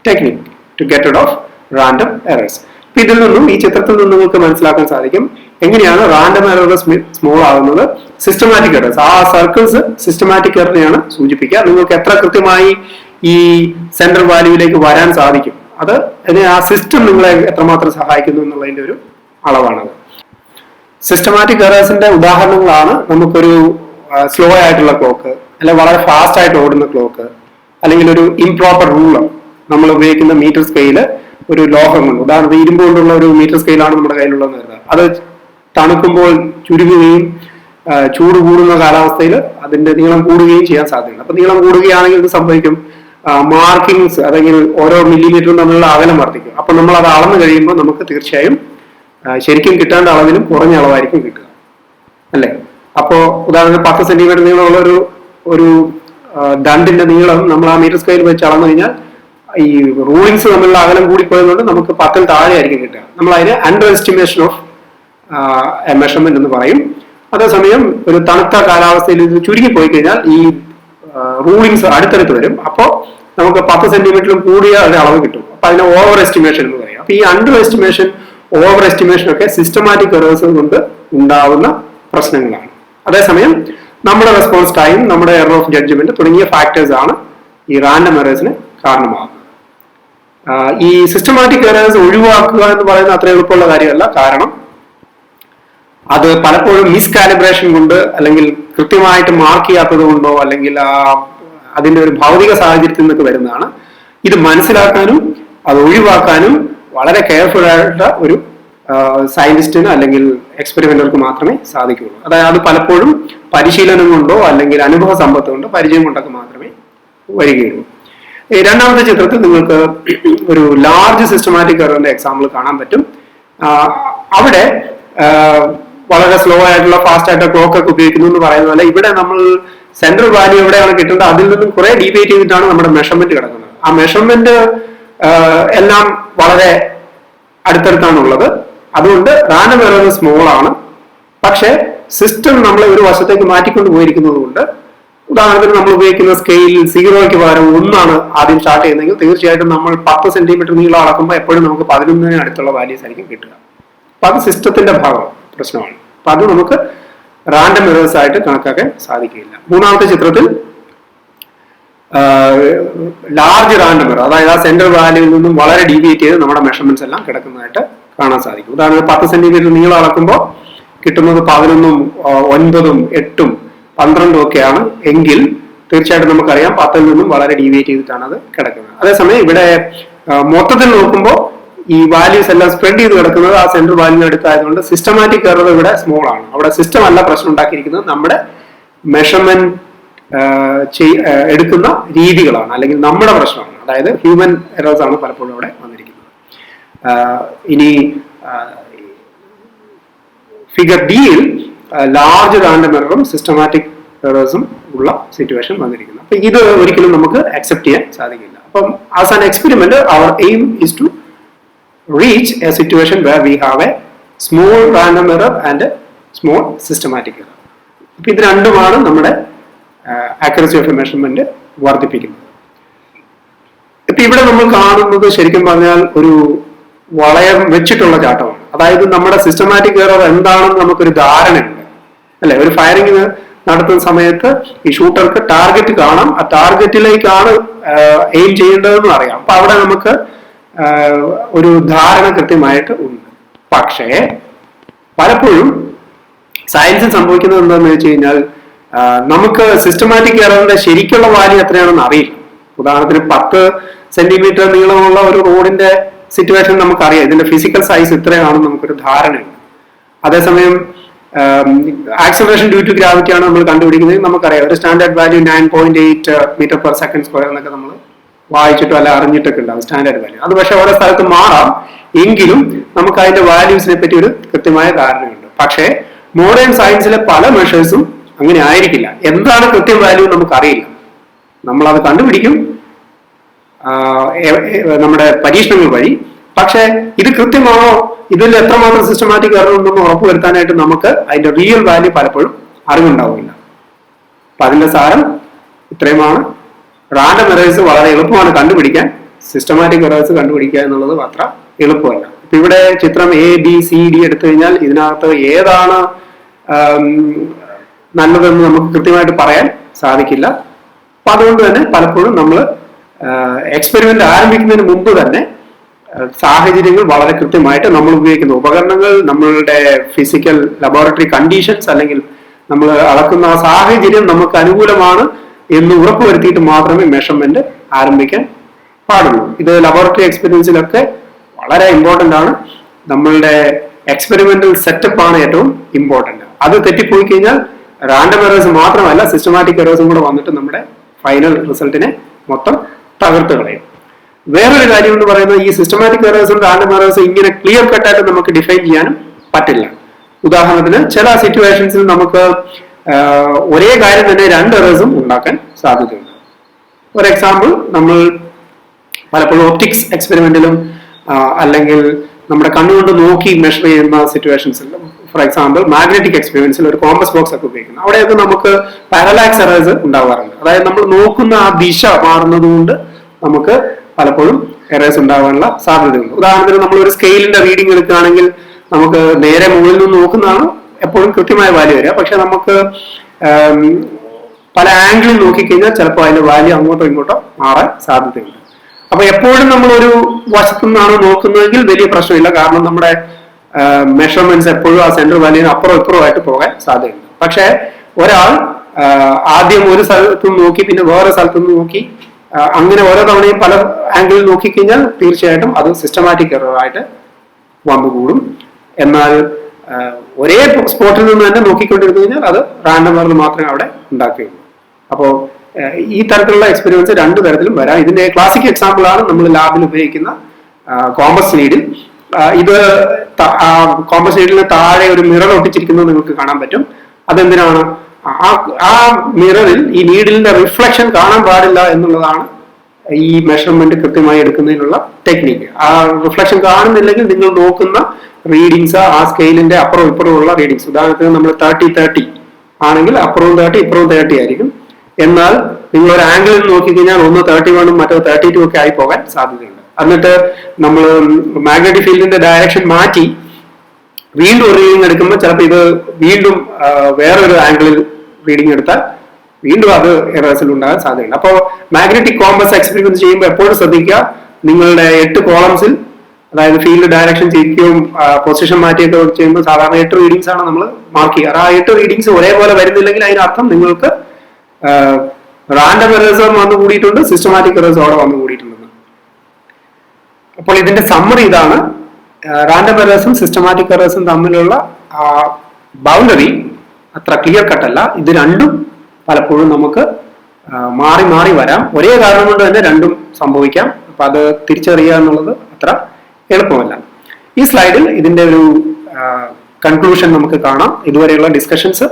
technique to get rid of random errors. അപ്പൊ ഇതിൽ നിന്നും, ഈ ചിത്രത്തിൽ നിന്നും നിങ്ങൾക്ക് മനസ്സിലാക്കാൻ സാധിക്കും എങ്ങനെയാണ് റാൻഡം എറേഴ്സ് സ്മോൾ ആകുന്നത്. സിസ്റ്റമാറ്റിക് എറേഴ്സ്, ആ സർക്കിൾസ് സിസ്റ്റമാറ്റിക് എററിനെയാണ് സൂചിപ്പിക്കുക. നിങ്ങൾക്ക് എത്ര കൃത്യമായി ഈ സെൻട്രൽ വാല്യൂവിലേക്ക് വരാൻ സാധിക്കും, അത് ആ സിസ്റ്റം നിങ്ങളെ എത്രമാത്രം സഹായിക്കുന്നു എന്നുള്ളതിന്റെ ഒരു അളവാണത്. സിസ്റ്റമാറ്റിക് എറേഴ്സിന്റെ ഉദാഹരണങ്ങളാണ് നമുക്കൊരു സ്ലോ ആയിട്ടുള്ള ക്ലോക്ക്, അല്ലെങ്കിൽ വളരെ ഫാസ്റ്റ് ആയിട്ട് ഓടുന്ന ക്ലോക്ക്, അല്ലെങ്കിൽ ഒരു ഇംപ്രോപ്പർ റൂളർ. നമ്മൾ ഉപയോഗിക്കുന്ന മീറ്റർ സ്കെയില് ഒരു ലോഹങ്ങൾ, ഉദാഹരണത്തിന് ഇരുമ്പ് കൊണ്ടുള്ള ഒരു മീറ്റർ സ്കെയിലാണ് നമ്മുടെ കയ്യിലുള്ളതെന്ന് കരുതുക. അത് തണുക്കുമ്പോൾ ചുരുങ്ങുകയും ചൂട് കൂടുന്ന കാലാവസ്ഥയിൽ അതിന്റെ നീളം കൂടുകയും ചെയ്യാൻ സാധ്യതയുണ്ട്. അപ്പൊ നീളം കൂടുകയാണെങ്കിൽ ഇത് സംഭവിക്കും, മാർക്കിങ്സ് അല്ലെങ്കിൽ ഓരോ മില്ലിമീറ്ററും തമ്മിലുള്ള അകലം വർദ്ധിക്കും. അപ്പൊ നമ്മൾ അത് അളന്നു കഴിയുമ്പോൾ നമുക്ക് തീർച്ചയായും ശരിക്കും കിട്ടേണ്ട അളവിലും കുറഞ്ഞ അളവായിരിക്കും കിട്ടുക, അല്ലെ? അപ്പോ ഉദാഹരണത്തിന് 10 സെന്റിമീറ്റർ നീളമുള്ള ഒരു ദണ്ടിന്റെ നീളം നമ്മൾ ആ മീറ്റർ സ്കെയിൽ വെച്ച് അളന്നു കഴിഞ്ഞാൽ ഈ റൂളിങ്സ് തമ്മിലുള്ള അകലം കൂടിപ്പോയതുകൊണ്ട് നമുക്ക് 10-ൽ താഴെ ആയിരിക്കും കിട്ടുക. നമ്മൾ അതിന് അണ്ടർ എസ്റ്റിമേഷൻ ഓഫ് മെഷർമെന്റ് എന്ന് പറയും. അതേസമയം ഒരു തണുത്ത കാലാവസ്ഥയിൽ ഇത് ചുരുങ്ങിപ്പോയി കഴിഞ്ഞാൽ ഈ റൂളിങ്സ് അടുത്തടുത്ത് വരും. അപ്പോൾ നമുക്ക് 10 സെന്റിമീറ്ററിലും കൂടിയ ഒരു അളവ് കിട്ടും. അപ്പൊ അതിനെ ഓവർ എസ്റ്റിമേഷൻ എന്ന് പറയും. അപ്പൊ ഈ അണ്ടർ എസ്റ്റിമേഷൻ, ഓവർ എസ്റ്റിമേഷൻ ഒക്കെ സിസ്റ്റമാറ്റിക് എറേഴ്സ് കൊണ്ട് ഉണ്ടാവുന്ന പ്രശ്നങ്ങളാണ്. അതേസമയം നമ്മുടെ റെസ്പോൺസ് ടൈം, നമ്മുടെ എറർ ഓഫ് ജഡ്ജ്മെന്റ് തുടങ്ങിയ ഫാക്ടേഴ്സ് ആണ് ഈ റാൻഡം എറേഴ്സിന് കാരണമാകുന്നത്. ഈ സിസ്റ്റമാറ്റിക് എറേഴ്സ് ഒഴിവാക്കുക എന്ന് പറയുന്നത് അത്ര എളുപ്പമുള്ള കാര്യമല്ല. കാരണം അത് പലപ്പോഴും മിസ്കാലിബ്രേഷൻ കൊണ്ട്, അല്ലെങ്കിൽ കൃത്യമായിട്ട് മാർക്ക് ചെയ്യാത്തത് കൊണ്ടോ, അല്ലെങ്കിൽ അതിന്റെ ഒരു ഭൗതിക സാഹചര്യത്തിൽ നിന്നൊക്കെ വരുന്നതാണ്. ഇത് മനസ്സിലാക്കാനും അത് ഒഴിവാക്കാനും വളരെ കെയർഫുൾ ആയിട്ടുള്ള ഒരു സയന്റിസ്റ്റിന് അല്ലെങ്കിൽ എക്സ്പെരിമെന്റർക്ക് മാത്രമേ സാധിക്കുകയുള്ളൂ. അതായത് അത് പലപ്പോഴും പരിശീലനം കൊണ്ടോ അല്ലെങ്കിൽ അനുഭവ സമ്പത്ത് കൊണ്ടോ പരിചയം കൊണ്ടൊക്കെ മാത്രമേ വരികയുള്ളൂ. രണ്ടാമത്തെ ചിത്രത്തിൽ നിങ്ങൾക്ക് ഒരു ലാർജ് സിസ്റ്റമാറ്റിക് എററിന്റെ എക്സാമ്പിൾ കാണാൻ പറ്റും. അവിടെ വളരെ സ്ലോ ആയിട്ടുള്ള ഫാസ്റ്റ് ആയിട്ടുള്ള ക്ലോക്ക് ഒക്കെ ഉപയോഗിക്കുന്നു എന്ന് പറയുന്ന പോലെ ഇവിടെ നമ്മൾ സെൻട്രൽ വാല്യൂ എവിടെയാണ് കിട്ടുന്നത് അതിൽ നിന്നും കുറെ ഡീവിയേറ്റ് ചെയ്തിട്ടാണ് നമ്മുടെ മെഷർമെന്റ് കിടക്കുന്നത്. ആ മെഷർമെന്റ് എല്ലാം വളരെ അടുത്തടുത്താണുള്ളത്. അതുകൊണ്ട് റാൻഡം എറർ സ്മോൾ ആണ്. പക്ഷെ സിസ്റ്റം നമ്മളെ ഒരു വശത്തേക്ക് മാറ്റിക്കൊണ്ട് പോയിരിക്കുന്നത് കൊണ്ട്, ഉദാഹരണത്തിന് നമ്മൾ ഉപയോഗിക്കുന്ന സ്കെയിൽ 0ക്ക് പകരം 1 ആദ്യം സ്റ്റാർട്ട് ചെയ്യുന്നതെങ്കിൽ തീർച്ചയായിട്ടും നമ്മൾ 10 സെന്റിമീറ്റർ നീളം അളക്കുമ്പോൾ എപ്പോഴും നമുക്ക് 11 അടുത്തുള്ള വാല്യൂസ് ആയിരിക്കും കിട്ടുക. അപ്പൊ അത് സിസ്റ്റത്തിന്റെ പ്രശ്നമാണ്. അപ്പൊ അത് നമുക്ക് റാൻഡം എറേഴ്സ് ആയിട്ട് കണക്കാക്കാൻ സാധിക്കില്ല. മൂന്നാമത്തെ ചിത്രത്തിൽ ലാർജ് റാൻഡം എറർ, അതായത് ആ സെൻട്രൽ വാല്യൂവിൽ നിന്നും വളരെ ഡീവിയേറ്റ് ചെയ്ത് നമ്മുടെ മെഷർമെന്റ്സ് എല്ലാം കിടക്കുന്നതായിട്ട് കാണാൻ സാധിക്കും. ഉദാഹരണത്തിന് 10 സെന്റിമീറ്റർ നീളം അളക്കുമ്പോൾ കിട്ടുന്നത് 11, 9, 8, 12 ഒക്കെയാണ് എങ്കിൽ തീർച്ചയായിട്ടും നമുക്കറിയാം 10-ൽ നിന്നും വളരെ ഡീവിയേറ്റ് ചെയ്തിട്ടാണ് അത് കിടക്കുന്നത്. അതേസമയം ഇവിടെ മൊത്തത്തിൽ നോക്കുമ്പോൾ ഈ വാല്യൂസ് എല്ലാം സ്പ്രെഡ് ചെയ്ത് കിടക്കുന്നത് ആ സെൻട്രൽ വാല്യൂവിന് അടുത്തായതുകൊണ്ട് സിസ്റ്റമാറ്റിക് എറർ ഇവിടെ സ്മോൾ ആണ്. അവിടെ സിസ്റ്റം അല്ല പ്രശ്നം ഉണ്ടാക്കിയിരിക്കുന്നത്, നമ്മുടെ മെഷർമെന്റ് എടുക്കുന്ന രീതികളാണ്, അല്ലെങ്കിൽ നമ്മുടെ പ്രശ്നമാണ്. അതായത് ഹ്യൂമൻ എറേഴ്സ് ആണ് പലപ്പോഴും അവിടെ വന്നിരിക്കുന്നത്. ഇനി ഫിഗർ ഡിയിൽ ലാർജ് റാൻഡം എററും സിസ്റ്റമാറ്റിക് എറേഴ്സും ഉള്ള സിറ്റുവേഷൻ വന്നിരിക്കുന്നു. അപ്പൊ ഇത് ഒരിക്കലും നമുക്ക് അക്സെപ്റ്റ് ചെയ്യാൻ സാധിക്കില്ല. അപ്പം as an experiment our aim is to reach a situation where we have a small random error and a small systematic error. അപ്പോൾ ഇത് രണ്ടുമാണ് നമ്മുടെ accuracy of a measurement വർദ്ധിപ്പിക്കുന്നത്. ഇപ്പൊ ഇവിടെ നമ്മൾ കാണുന്നത് ശരിക്കും പറഞ്ഞാൽ ഒരു വളയം വെച്ചിട്ടുള്ള ചാട്ടമാണ്. അതായത് നമ്മുടെ സിസ്റ്റമാറ്റിക് എറർ എന്താണെന്ന് നമുക്കൊരു ധാരണയുണ്ട് അല്ലെ. ഒരു ഫയറിംഗ് നടത്തുന്ന സമയത്ത് ഈ ഷൂട്ടർക്ക് ടാർഗറ്റ് കാണാം, ആ ടാർഗറ്റിലേക്കാണ് എയിം ചെയ്യേണ്ടതെന്ന് അറിയാം. അപ്പൊ അവിടെ നമുക്ക് ഒരു ധാരണ കൃത്യമായിട്ട് ഉണ്ട്. പക്ഷേ പലപ്പോഴും സയൻസിൽ സംഭവിക്കുന്നത് എന്താണെന്ന് വെച്ച് കഴിഞ്ഞാൽ നമുക്ക് സിസ്റ്റമാറ്റിക് എററിന്റെ ശരിക്കുള്ള വാല്യൂ എത്രയാണെന്ന് അറിയില്ല. ഉദാഹരണത്തിന് 10 സെന്റിമീറ്റർ നീളമുള്ള ഒരു റോഡിന്റെ സിറ്റുവേഷൻ നമുക്കറിയാം, ഇതിന്റെ ഫിസിക്കൽ സൈസ് ഇത്രയാണെന്ന് നമുക്കൊരു ധാരണയുണ്ട്. അതേസമയം ആക്സലറേഷൻ ഡ്യൂ ടു ഗ്രാവിറ്റി ആണ് നമ്മൾ കണ്ടുപിടിക്കുന്നത്, നമുക്കറിയാം ഒരു standard value 9.8 metre per second square എന്നൊക്കെ നമ്മൾ വായിച്ചിട്ടോ അല്ല അറിഞ്ഞിട്ടൊക്കെ ഉണ്ടാവും സ്റ്റാൻഡേർഡ് വാല്യൂ. അത് പക്ഷെ ഓരോ സ്ഥലത്ത് മാറാം, എങ്കിലും നമുക്ക് അതിന്റെ വാല്യൂസിനെ പറ്റി ഒരു കൃത്യമായ ധാരണയുണ്ട്. പക്ഷേ മോഡേൺ സയൻസിലെ പല മെഷേഴ്സും അങ്ങനെ ആയിരിക്കില്ല. എന്താണ് കൃത്യം വാല്യൂ നമുക്കറിയില്ല. നമ്മൾ അത് കണ്ടുപിടിക്കും നമ്മുടെ പരീക്ഷണങ്ങൾ വഴി. പക്ഷെ ഇത് കൃത്യമാണോ, ഇതിൽ എത്രമാത്രം സിസ്റ്റമാറ്റിക് എറർ ഉണ്ടെന്ന് ഉറപ്പുവരുത്താനായിട്ട് നമുക്ക് അതിന്റെ റിയൽ വാല്യൂ പലപ്പോഴും അറിവുണ്ടാവില്ല. അപ്പൊ അതിന്റെ സാരം ഇത്രയുമാണ്. റാൻഡം എറേഴ്സ് വളരെ എളുപ്പമാണ് കണ്ടുപിടിക്കാൻ, സിസ്റ്റമാറ്റിക് എറേഴ്സ് കണ്ടുപിടിക്കുക എന്നുള്ളത് അത്ര എളുപ്പമല്ല. ഇപ്പൊ ഇവിടെ ചിത്രം ABCD എടുത്തു കഴിഞ്ഞാൽ ഇതിനകത്ത് ഏതാണ് നല്ലതെന്ന് നമുക്ക് കൃത്യമായിട്ട് പറയാൻ സാധിക്കില്ല. അപ്പൊ അതുകൊണ്ട് തന്നെ പലപ്പോഴും നമ്മൾ എക്സ്പെരിമെന്റ് ആരംഭിക്കുന്നതിന് മുമ്പ് തന്നെ സാഹചര്യങ്ങൾ വളരെ കൃത്യമായിട്ട് നമ്മൾ ഉപയോഗിക്കുന്ന ഉപകരണങ്ങൾ, നമ്മളുടെ ഫിസിക്കൽ ലബോറട്ടറി കണ്ടീഷൻസ് അല്ലെങ്കിൽ നമ്മൾ അളക്കുന്ന സാഹചര്യം നമുക്ക് അനുകൂലമാണ് എന്ന് ഉറപ്പുവരുത്തിയിട്ട് മാത്രമേ മെഷർമെന്റ് ആരംഭിക്കാൻ പാടുള്ളൂ. ഇത് ലബോറട്ടറി എക്സ്പീരിയൻസിലൊക്കെ വളരെ ഇമ്പോർട്ടന്റ് ആണ്. നമ്മളുടെ എക്സ്പെരിമെന്റൽ സെറ്റപ്പ് ആണ് ഏറ്റവും ഇമ്പോർട്ടന്റ്. അത് തെറ്റിപ്പോയി കഴിഞ്ഞാൽ റാൻഡം എറേഴ്സ് മാത്രമല്ല സിസ്റ്റമാറ്റിക് എറേഴ്സും കൂടെ വന്നിട്ട് നമ്മുടെ ഫൈനൽ റിസൾട്ടിനെ മൊത്തം തകർത്ത് കളയും. വേറൊരു കാര്യം എന്ന് പറയുന്നത് ഈ സിസ്റ്റമാറ്റിക് എറേഴ്സും റാൻഡം എറേഴ്സും ഇങ്ങനെ ക്ലിയർ കട്ടായിട്ട് നമുക്ക് ഡിഫൈൻ ചെയ്യാനും പറ്റില്ല. ഉദാഹരണത്തിന് ചില സിറ്റുവേഷൻസിൽ നമുക്ക് ഒരേ കാര്യം തന്നെ 2 എറേഴ്സും ഉണ്ടാക്കാൻ സാധ്യതയുണ്ട്. ഫോർ എക്സാമ്പിൾ, നമ്മൾ പലപ്പോഴും ഒപ്റ്റിക്സ് എക്സ്പെരിമെന്റിലും അല്ലെങ്കിൽ നമ്മുടെ കണ്ണുകൊണ്ട് നോക്കി മെഷർ ചെയ്യുന്ന സിറ്റുവേഷൻസിൽ, ഫോർ എക്സാമ്പിൾ മാഗ്നറ്റിക് എക്സ്പെരിമെന്റ്സിൽ ഒരു കോമ്പസ് ബോക്സ് ഒക്കെ ഉപയോഗിക്കുന്നു. അവിടെയൊക്കെ നമുക്ക് പാരലാക്സ് എറേഴ്സ് ഉണ്ടാവാറുണ്ട്. അതായത് നമ്മൾ നോക്കുന്ന ആ ദിശ മാറുന്നത് കൊണ്ട് നമുക്ക് പലപ്പോഴും എറേഴ്സ് ഉണ്ടാവാനുള്ള സാധ്യതയുണ്ട്. ഉദാഹരണത്തിന് നമ്മൾ ഒരു സ്കെയിലിന്റെ റീഡിംഗ് എടുക്കുകയാണെങ്കിൽ നമുക്ക് നേരെ മുകളിൽ നിന്ന് നോക്കുന്നതാണ് എപ്പോഴും കൃത്യമായ വാല്യൂ വരിക. പക്ഷെ നമുക്ക് പല ആംഗിളിൽ നോക്കിക്കഴിഞ്ഞാൽ ചിലപ്പോൾ അതിന്റെ വാല്യൂ അങ്ങോട്ടോ ഇങ്ങോട്ടോ മാറാൻ സാധ്യതയുണ്ട്. അപ്പൊ എപ്പോഴും നമ്മൾ ഒരു വശത്തു നിന്നാണ് നോക്കുന്നതെങ്കിൽ വലിയ പ്രശ്നമില്ല, കാരണം നമ്മുടെ മെഷർമെന്റ്സ് എപ്പോഴും ആ സെന്റർ വാല്യൂന് അപ്പുറം ഇപ്പുറമായിട്ട് പോകാൻ സാധ്യതയുണ്ട്. പക്ഷെ ഒരാൾ ആദ്യം ഒരു സ്ഥലത്തു നോക്കി പിന്നെ വേറെ സ്ഥലത്തു നോക്കി അങ്ങനെ ഓരോ തവണയും പല ആംഗിളിൽ നോക്കിക്കഴിഞ്ഞാൽ തീർച്ചയായിട്ടും അത് സിസ്റ്റമാറ്റിക് എററായിട്ട് വന്നുകൂടും. എന്നാൽ ഒരേ സ്പോട്ടിൽ നിന്ന് തന്നെ നോക്കിക്കൊണ്ടിരുന്നു കഴിഞ്ഞാൽ അത് റാൻഡം എറർ മാത്രമേ അവിടെ ഉണ്ടാക്കുകയുള്ളൂ. അപ്പോൾ ഈ തരത്തിലുള്ള എക്സ്പെരിമെന്റ്സ് 2 തരത്തിലും വരാം. ഇതിന്റെ ക്ലാസിക് എക്സാമ്പിൾ ആണ് നമ്മൾ ലാബിൽ ഉപയോഗിക്കുന്ന കോമ്പസ് നീഡിൽ. ഇത് കോമ്പസ് നീഡിലിന് താഴെ ഒരു മിറർ ഒട്ടിച്ചിരിക്കുന്നത് നിങ്ങൾക്ക് കാണാൻ പറ്റും. അതെന്തിനാണ്? ആ മിററിൽ ഈ നീഡിലിന്റെ റിഫ്ലക്ഷൻ കാണാൻ പാടില്ല എന്നുള്ളതാണ് ഈ മെഷർമെന്റ് കൃത്യമായി എടുക്കുന്നതിനുള്ള ടെക്നിക്ക്. ആ റിഫ്ലക്ഷൻ കാണുന്നില്ലെങ്കിൽ നിങ്ങൾ നോക്കുന്ന റീഡിങ്സ് ആ സ്കെയിലിന്റെ അപ്പുറവും ഇപ്പുറമുള്ള റീഡിങ്സ്, ഉദാഹരണത്തിന് നമ്മൾ 30-30 ആണെങ്കിൽ അപ്പുറവും 30 ഇപ്പുറവും 30 ആയിരിക്കും. എന്നാൽ നിങ്ങൾ ഒരു ആംഗിളിൽ നോക്കിക്കഴിഞ്ഞാൽ ഒന്ന് 31 മറ്റോ 32 ഒക്കെ ആയി പോകാൻ സാധ്യതയുണ്ട്. എന്നിട്ട് നമ്മൾ മാഗ്നറ്റിക് ഫീൽഡിന്റെ ഡയറക്ഷൻ മാറ്റി വീണ്ടും ഒരു റീഡിംഗ് എടുക്കുമ്പോൾ ചിലപ്പോൾ ഇത് വീണ്ടും വേറൊരു ആംഗിളിൽ റീഡിംഗ് എടുത്താൽ വീണ്ടും അത് എറേഴ്സിൽ ഉണ്ടാകാൻ സാധ്യതയുണ്ട്. അപ്പോൾ മാഗ്നറ്റിക് കോമ്പസ് എക്സ്പെരിമെന്റ് ചെയ്യുമ്പോൾ എപ്പോഴും ശ്രദ്ധിക്കുക, നിങ്ങളുടെ 8 കോളംസിൽ, അതായത് ഫീൽഡ് ഡയറക്ഷൻ തിരിക്കുകയും പൊസിഷൻ മാറ്റിയൊക്കെ ചെയ്യുമ്പോൾ സാധാരണ 8 റീഡിങ്സ് ആണ് നമ്മൾ മാർക്ക് ചെയ്യുക. ആ 8 റീഡിങ്സ് ഒരേപോലെ വരുന്നില്ലെങ്കിൽ അതിനർത്ഥം നിങ്ങൾക്ക് റാൻഡം എറേഴ്സ് വന്നു കൂടിയിട്ടുണ്ട്, സിസ്റ്റമാറ്റിക് എറേഴ്സ് അവിടെ വന്നു കൂടിയിട്ടുണ്ടെന്ന്. അപ്പോൾ ഇതിന്റെ സമ്മറി ഇതാണ്. റാൻഡം എറേഴ്സും സിസ്റ്റമാറ്റിക് എറേഴ്സും തമ്മിലുള്ള ബൗണ്ടറി അത്ര ക്ലിയർ കട്ടല്ല. ഇത് രണ്ടും പലപ്പോഴും നമുക്ക് മാറി മാറി വരാം. ഒരേ കാരണം കൊണ്ട് തന്നെ രണ്ടും സംഭവിക്കാം. അപ്പൊ അത് തിരിച്ചറിയുക എന്നുള്ളത് അത്ര എളുപ്പമല്ല. ഈ സ്ലൈഡിൽ ഇതിന്റെ ഒരു കൺക്ലൂഷൻ നമുക്ക് കാണാം. ഇതുവരെയുള്ള ഡിസ്കഷൻസ്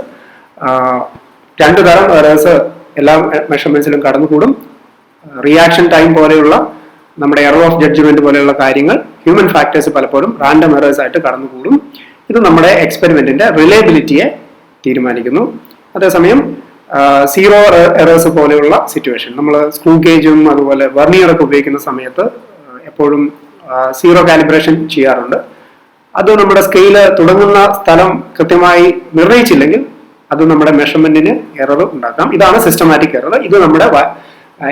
2 തരം എറേഴ്സ് എല്ലാ മെഷർമെന്റ്സിലും കടന്നുകൂടും. റിയാക്ഷൻ ടൈം പോലെയുള്ള നമ്മുടെ എറർ ഓഫ് ജഡ്ജ്മെന്റ് പോലെയുള്ള കാര്യങ്ങൾ, ഹ്യൂമൻ ഫാക്ടേഴ്സ് പലപ്പോഴും റാൻഡം എറേഴ്സ് ആയിട്ട് കടന്നുകൂടും. ഇത് നമ്മുടെ എക്സ്പെരിമെന്റിന്റെ റിലയബിലിറ്റിയെ തീരുമാനിക്കുന്നു. അതേസമയം സീറോ എറേഴ്സ് പോലെയുള്ള സിറ്റുവേഷൻ, നമ്മൾ സ്ക്രൂ ഗേജും അതുപോലെ വെർണിയറൊക്കെ ഉപയോഗിക്കുന്ന സമയത്ത് എപ്പോഴും സീറോ കാലിബ്രേഷൻ ചെയ്യാറുണ്ട്. അത് നമ്മുടെ സ്കെയില് തുടങ്ങുന്ന സ്ഥലം കൃത്യമായി നിർണ്ണയിച്ചില്ലെങ്കിൽ അത് നമ്മുടെ മെഷർമെന്റിന് എറർ ഉണ്ടാക്കാം. ഇതാണ് സിസ്റ്റമാറ്റിക് എറർ. ഇത് നമ്മുടെ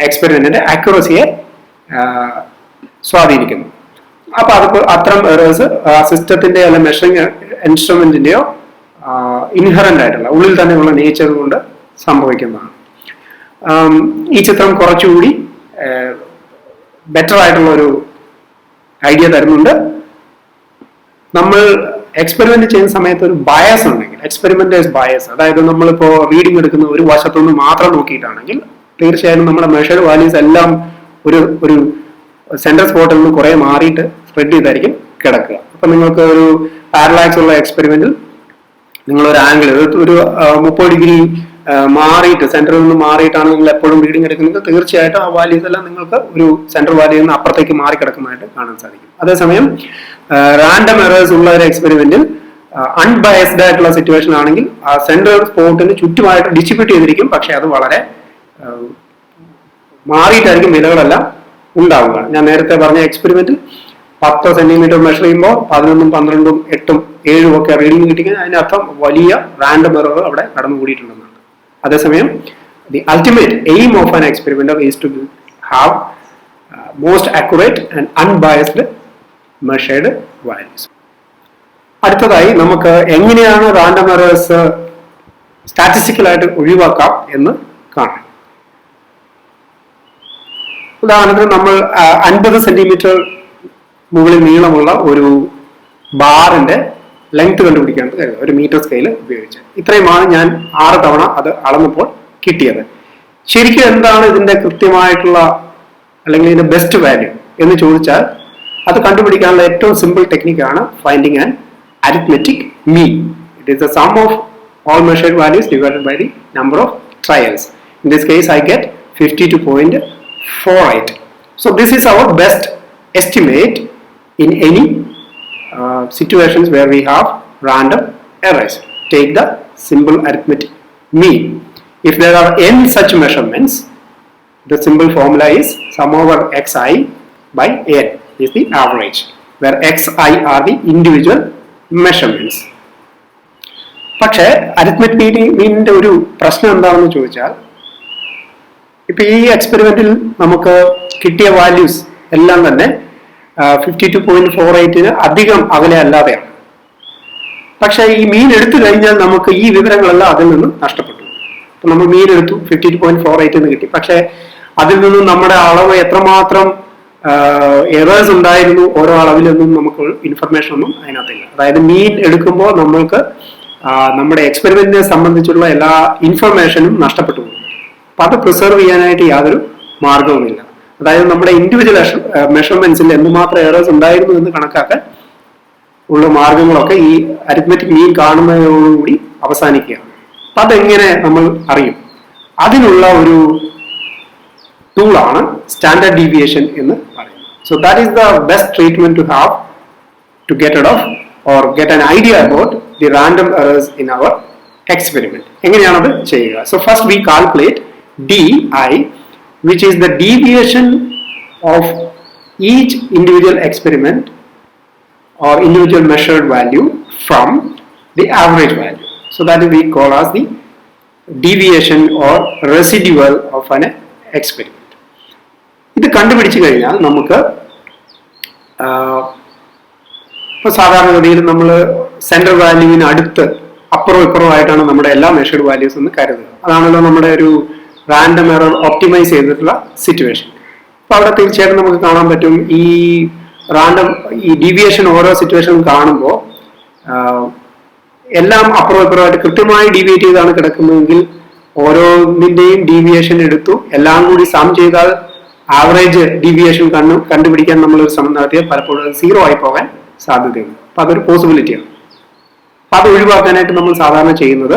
എക്സ്പെരിമെന്റിന്റെ ആക്യുറസിയെ സ്വാധീനിക്കുന്നു. അപ്പൊ അത് അത്തരം എറേഴ്സ് സിസ്റ്റത്തിന്റെ അല്ല മെഷറിംഗ് ഇൻസ്ട്രുമെന്റിന്റെയോ ഇൻഹറന്റ് ആയിട്ടുള്ള ഉള്ളിൽ തന്നെയുള്ള നേച്ചർ കൊണ്ട് സംഭവിക്കുന്നതാണ്. ഈ ചിത്രം കുറച്ചുകൂടി ബെറ്റർ ആയിട്ടുള്ള ഒരു ഐഡിയ തരുന്നുണ്ട്. നമ്മൾ എക്സ്പെരിമെന്റ് ചെയ്യുന്ന സമയത്ത് ഒരു ബയസ് ഉണ്ടെങ്കിൽ, എക്സ്പെരിമെന്റേഴ്സ് ബയസ്, അതായത് നമ്മളിപ്പോ റീഡിംഗ് എടുക്കുന്ന ഒരു വശത്തുനിന്ന് മാത്രം നോക്കിയിട്ടാണെങ്കിൽ തീർച്ചയായും നമ്മുടെ മെഷർഡ് വാല്യൂസ് എല്ലാം ഒരു സെന്റർ സ്പോട്ടിൽ നിന്ന് കുറെ മാറിയിട്ട് സ്പ്രെഡ് ചെയ്തായിരിക്കും കിടക്കുക. അപ്പൊ നിങ്ങൾക്ക് ഒരു പാരലാക്സ് ഉള്ള എക്സ്പെരിമെന്റിൽ നിങ്ങൾ ഒരു ആംഗിൾ ഒരു 30 ഡിഗ്രി മാറിയിട്ട് സെന്ററിൽ നിന്ന് മാറിയിട്ടാണ് നിങ്ങൾ എപ്പോഴും റീഡിംഗ് എടുക്കുന്നത്, തീർച്ചയായിട്ടും ആ വാല്യൂസ് എല്ലാം നിങ്ങൾക്ക് ഒരു സെന്റർ വാല്യൂ നിന്ന് അപ്പുറത്തേക്ക് മാറി കിടക്കുന്നതായിട്ട് കാണാൻ സാധിക്കും. അതേസമയം റാൻഡം എറേഴ്സ് ഉള്ള ഒരു എക്സ്പെരിമെന്റിൽ അൺബയസ്ഡ് ആയിട്ടുള്ള സിറ്റുവേഷൻ ആണെങ്കിൽ ആ സെന്റർ സ്പോട്ടിന് ചുറ്റുമായിട്ട് ഡിസ്ട്രിബ്യൂട്ട് ചെയ്തിരിക്കും, പക്ഷെ അത് വളരെ മാറിയിട്ടായിരിക്കും വിലകളെല്ലാം ഉണ്ടാവുക. ഞാൻ നേരത്തെ പറഞ്ഞ എക്സ്പെരിമെന്റിൽ 10 സെന്റിമീറ്റർ മെഷർ ചെയ്യുമ്പോൾ 11, 12, 8, 7 ഒക്കെ റീഡിംഗ് കിട്ടിക്കഴിഞ്ഞാൽ അതിനർത്ഥം വലിയ റാൻഡം എറർ അവിടെ കടന്നുകൂടിയിട്ടുണ്ടെന്നാണ്. അതേസമയം the ultimate aim of an experimenter is to have most accurate and unbiased measured values. അടുത്തതായി നമുക്ക് എങ്ങനെയാണ് റാൻഡം എറേഴ്സ് സ്റ്റാറ്റിസ്റ്റിക്കലായിട്ട് ഒഴിവാക്കാം എന്ന് കാണാം. ഉദാഹരണത്തിന് നമ്മൾ 50 സെന്റിമീറ്റർ മുകളിൽ നീളമുള്ള ഒരു ബാറിന്റെ ലെങ്ത് കണ്ടുപിടിക്കാനായിട്ട് കരുതുക, ഒരു മീറ്റർ സ്കെയിൽ ഉപയോഗിച്ച്. ഇത്രയുമാണ് ഞാൻ 6 തവണ അത് അളന്നപ്പോൾ കിട്ടിയത്. ശരിക്കും എന്താണ് ഇതിന്റെ കൃത്യമായിട്ടുള്ള അല്ലെങ്കിൽ ഇതിന്റെ ബെസ്റ്റ് വാല്യൂ എന്ന് ചോദിച്ചാൽ അത് കണ്ടുപിടിക്കാനുള്ള ഏറ്റവും സിമ്പിൾ ടെക്നിക്കാണ് finding an arithmetic mean. It is the sum of all measured values divided by the number of trials. In this case I get 52.48. So this is our best estimate in any situations where we have random errors. Take the simple arithmetic mean. If there are n such measurements, the simple formula is sum over xi by n is the average, where xi are the individual measurements. പക്ഷേ arithmetic മീനിന്റെ ഒരു പ്രശ്നം എന്താണെന്ന് ചോദിച്ചാൽ, ഇപ്പൊ ഈ എക്സ്പെരിമെന്റിൽ നമുക്ക് കിട്ടിയ വാല്യൂസ് എല്ലാം തന്നെ 52.48 അധികം അകലെ അല്ലാതെയാണ്. പക്ഷെ ഈ മീൻ എടുത്തു കഴിഞ്ഞാൽ നമുക്ക് ഈ വിവരങ്ങളെല്ലാം അതിൽ നിന്ന് നഷ്ടപ്പെട്ടു. അപ്പൊ നമ്മൾ മീൻ എടുത്തു 52.48 എന്ന് കിട്ടി, പക്ഷെ അതിൽ നിന്നും നമ്മുടെ അളവ് എത്രമാത്രം എറേഴ്സ് ഉണ്ടായിരുന്നു ഓരോ അളവിലൊന്നും നമുക്ക് ഇൻഫർമേഷൻ ഒന്നും അതിനകത്തില്ല. അതായത് മീൻ എടുക്കുമ്പോൾ നമ്മൾക്ക് നമ്മുടെ എക്സ്പെരിമെന്റിനെ സംബന്ധിച്ചുള്ള എല്ലാ ഇൻഫർമേഷനും നഷ്ടപ്പെട്ടു പോകും. അപ്പൊ അത് പ്രിസർവ് ചെയ്യാനായിട്ട് യാതൊരു മാർഗവുമില്ല. അതായത് നമ്മുടെ ഇൻഡിവിജ്വൽ മെഷർമെന്റ്സിൽ എന്തുമാത്രം എറേഴ്സ് ഉണ്ടായിരുന്നു എന്ന് കണക്കാക്കാൻ ഉള്ള മാർഗങ്ങളൊക്കെ ഈ അരിത്മെറ്റിക് മീൻ കാണുന്നതോടുകൂടി അവസാനിക്കുകയാണ്. അപ്പൊ അതെങ്ങനെ നമ്മൾ അറിയും? അതിനുള്ള ഒരു ടൂളാണ് സ്റ്റാൻഡേർഡ് ഡീവിയേഷൻ എന്ന് പറയുന്നത്. So that is the best treatment to have to get rid of or get an idea about the random errors in our experiment. എങ്ങനെയാണത് ചെയ്യുക? So first we calculate di, which is the deviation of each individual experiment or individual measured value from the average value. So that we call as the deviation or residual of an experiment. ഇത് കണ്ടുപിടിച്ചു കഴിഞ്ഞാൽ നമുക്ക് ഇപ്പൊ സാധാരണഗതിയിൽ നമ്മൾ central വാല്യൂവിന് അടുത്ത് അപ്പുറവും ഇപ്പുറവും ആയിട്ടാണ് നമ്മുടെ എല്ലാ മെഷേർഡ് വാല്യൂസ് എന്ന് കരുതുക. അതാണല്ലോ നമ്മുടെ ഒരു റാൻഡം എറർ ഒപ്റ്റിമൈസ് ചെയ്തിട്ടുള്ള സിറ്റുവേഷൻ. അപ്പൊ അവിടെ തീർച്ചയായിട്ടും നമുക്ക് കാണാൻ പറ്റും ഈ ഡീവിയേഷൻ ഓരോ സിറ്റുവേഷനും കാണുമ്പോൾ എല്ലാം അപ്പുറവും ഇപ്പുറമായിട്ട് കൃത്യമായി ഡീവിയേറ്റ് ചെയ്താണ് കിടക്കുന്നതെങ്കിൽ ഓരോന്നിന്റെയും ഡീവിയേഷൻ എടുത്തു എല്ലാം കൂടി സം ചെയ്താൽ ആവറേജ് ഡീവിയേഷൻ കണ്ടുപിടിക്കാൻ നമ്മൾ ഒരു ശ്രമം നടത്തിയാൽ പലപ്പോഴും 0 ആയി പോകാൻ സാധ്യതയുണ്ട്. അപ്പൊ അതൊരു പോസിബിലിറ്റിയാണ്. അപ്പൊ അത് ഒഴിവാക്കാനായിട്ട് നമ്മൾ സാധാരണ ചെയ്യുന്നത്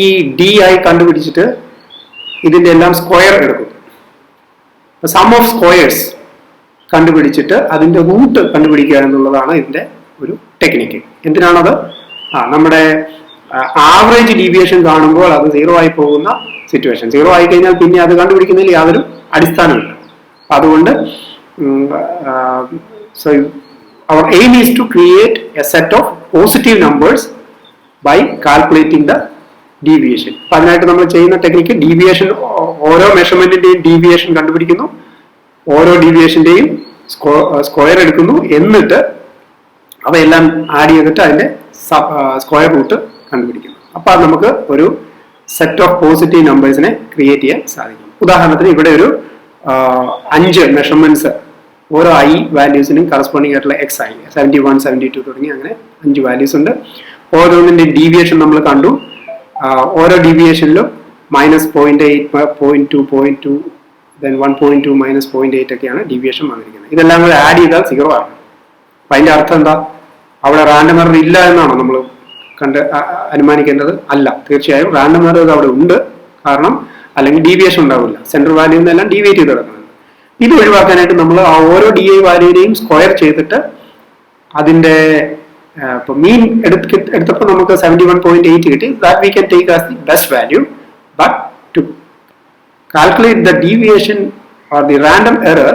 ഈ DI കണ്ടുപിടിച്ചിട്ട് ഇതിന്റെ എല്ലാം സ്ക്വയർ എടുക്കും. സം ഓഫ് സ്ക്വയേഴ്സ് കണ്ടുപിടിച്ചിട്ട് അതിന്റെ റൂട്ട് കണ്ടുപിടിക്കുക എന്നുള്ളതാണ് ഇതിന്റെ ഒരു ടെക്നിക്ക്. എന്തിനാണത്? നമ്മുടെ ആവറേജ് ഡീവിയേഷൻ കാണുമ്പോൾ അത് 0 ആയി പോകുന്ന സിറ്റുവേഷൻ. 0 ആയി കഴിഞ്ഞാൽ പിന്നെ അത് കണ്ടുപിടിക്കുന്നതിൽ യാതൊരു അടിസ്ഥാനമില്ല. അതുകൊണ്ട് so our aim is to create a set of positive numbers by calculating the deviation. അതിനായിട്ട് നമ്മൾ ചെയ്യുന്ന ടെക്നിക്ക് ഡീവിയേഷൻ, ഓരോ മെഷർമെന്റിന്റെയും ഡീവിയേഷൻ കണ്ടുപിടിക്കുന്നു, ഓരോ ഡീവിയേഷന്റെയും സ്ക്വയർ എടുക്കുന്നു, എന്നിട്ട് അവയെല്ലാം ആഡ് ചെയ്തിട്ട് അതിന്റെ സ്ക്വയർ റൂട്ട് കണ്ടുപിടിക്കുന്നു. അപ്പൊ നമുക്ക് ഒരു സെറ്റ് ഓഫ് പോസിറ്റീവ് നമ്പേഴ്സിനെ ക്രിയേറ്റ് ചെയ്യാൻ സാധിക്കും. ഉദാഹരണത്തിന് ഇവിടെ ഒരു 5 മെഷർമെന്റ്സ്, ഓരോ ഐ വാല്യൂസിനും കറസ്പോണ്ടിങ് ആയിട്ടുള്ള XI 71, 72 തുടങ്ങി അങ്ങനെ 5 വാല്യൂസ് ഉണ്ട്. ഓരോന്നിന്റെ ഡീവിയേഷൻ നമ്മൾ കണ്ടു. ഓരോ ഡീവിയേഷനിലും -0.8, 0.2, 0.2, then 1.2, -0.8 ഒക്കെയാണ് ഡീവിയേഷൻ വന്നിരിക്കുന്നത്. ഇതെല്ലാം കൂടെ ആഡ് ചെയ്താൽ 0 ആണ്. അപ്പൊ അതിന്റെ അർത്ഥം എന്താ? അവിടെ റാൻഡം എറർ ഇല്ല എന്നാണോ നമ്മൾ അനുമാനിക്കേണ്ടത്? അല്ല, തീർച്ചയായും റാൻഡം എറർ അവിടെ ഉണ്ട്. കാരണം അല്ലെങ്കിൽ ഡീവിയേഷൻ ഉണ്ടാവില്ല, സെൻട്രൽ വാല്യൂ നിന്നെല്ലാം ഡീവിയേറ്റ് ചെയ്ത് കിടക്കുന്നുണ്ട്. ഇത് ഒഴിവാക്കാനായിട്ട് നമ്മൾ ആ ഓരോ DI വാല്യൂവിനെയും സ്ക്വയർ ചെയ്തിട്ട് അതിന്റെ ഇപ്പൊ മീൻ എടുത്തപ്പോൾ നമുക്ക് 71.8 കിട്ടി. That we can take as the best value. But to calculate the deviation or the random error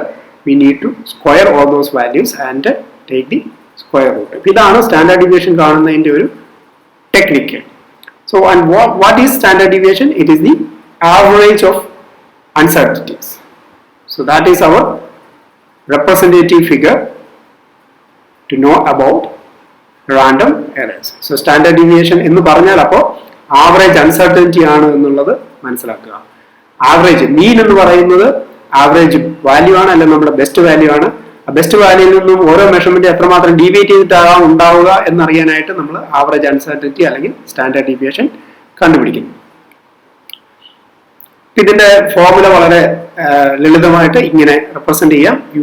we need to square all those values and take the square root. ഇതാണ് standard deviation കാണുന്നതിന്റെ ഒരു technique. So, and what is standard deviation? It is the average of uncertainties. So that is our representative figure to know about random errors. So standard deviation എന്ന് പറഞ്ഞാൽ അപ്പോൾ average uncertainty ആണ് എന്നുള്ളത് മനസ്സിലാക്കുക. Average മീൻ എന്ന് പറയുന്നത് ആവറേജ് വാല്യൂ ആണ്, അല്ലെങ്കിൽ നമ്മുടെ ബെസ്റ്റ് വാല്യൂ ആണ്. ആ ബെസ്റ്റ് വാല്യൂയിൽ നിന്നും ഓരോ മെഷർമെന്റ് എത്രമാത്രം ഡീവിയേറ്റ് ചെയ്തിട്ടാകാം ഉണ്ടാവുക എന്നറിയാനായിട്ട് നമ്മൾ ആവറേജ് അൺസർട്ടനിറ്റി അല്ലെങ്കിൽ സ്റ്റാൻഡേർഡ് ഡീവിയേഷൻ കണ്ടുപിടിക്കുന്നു. ഇതിന്റെ ഫോർമുല വളരെ ലളിതമായിട്ട് ഇങ്ങനെ റെപ്രസെന്റ് ചെയ്യാം. You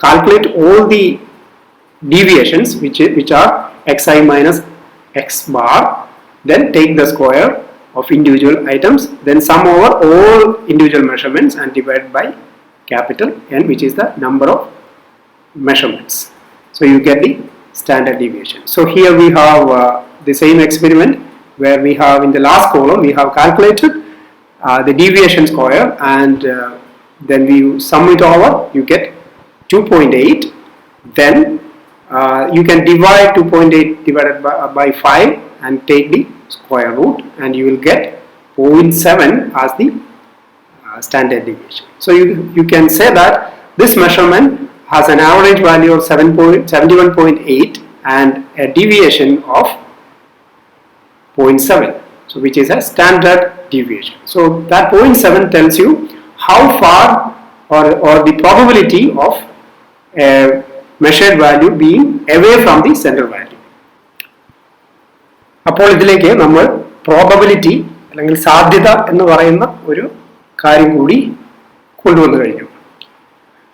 calculate all the deviations which are xi minus x bar, then take the square of individual items, then sum over all individual measurements and divide by capital N, which is the number of measurements. So you get the standard deviation. So here we have the same experiment where we have in the last column we have calculated the deviation square, and then we sum it over, you get 2.8. Then you can divide 2.8 divided by 5 and take the square root, and you will get 0.7 as the standard deviation. So you can say that this measurement has an average value of 71.8 and a deviation of 0.7, so which is a standard deviation. So that 0.7 tells you how far or the probability of a measured value being away from the central value. അപ്പോൾ ഇതിലേക്ക് നമ്മൾ probability അല്ലെങ്കിൽ സാധ്യത എന്ന് പറയുന്ന ഒരു കാര്യം കൂടി കൊണ്ടുവന്നു കഴിഞ്ഞു.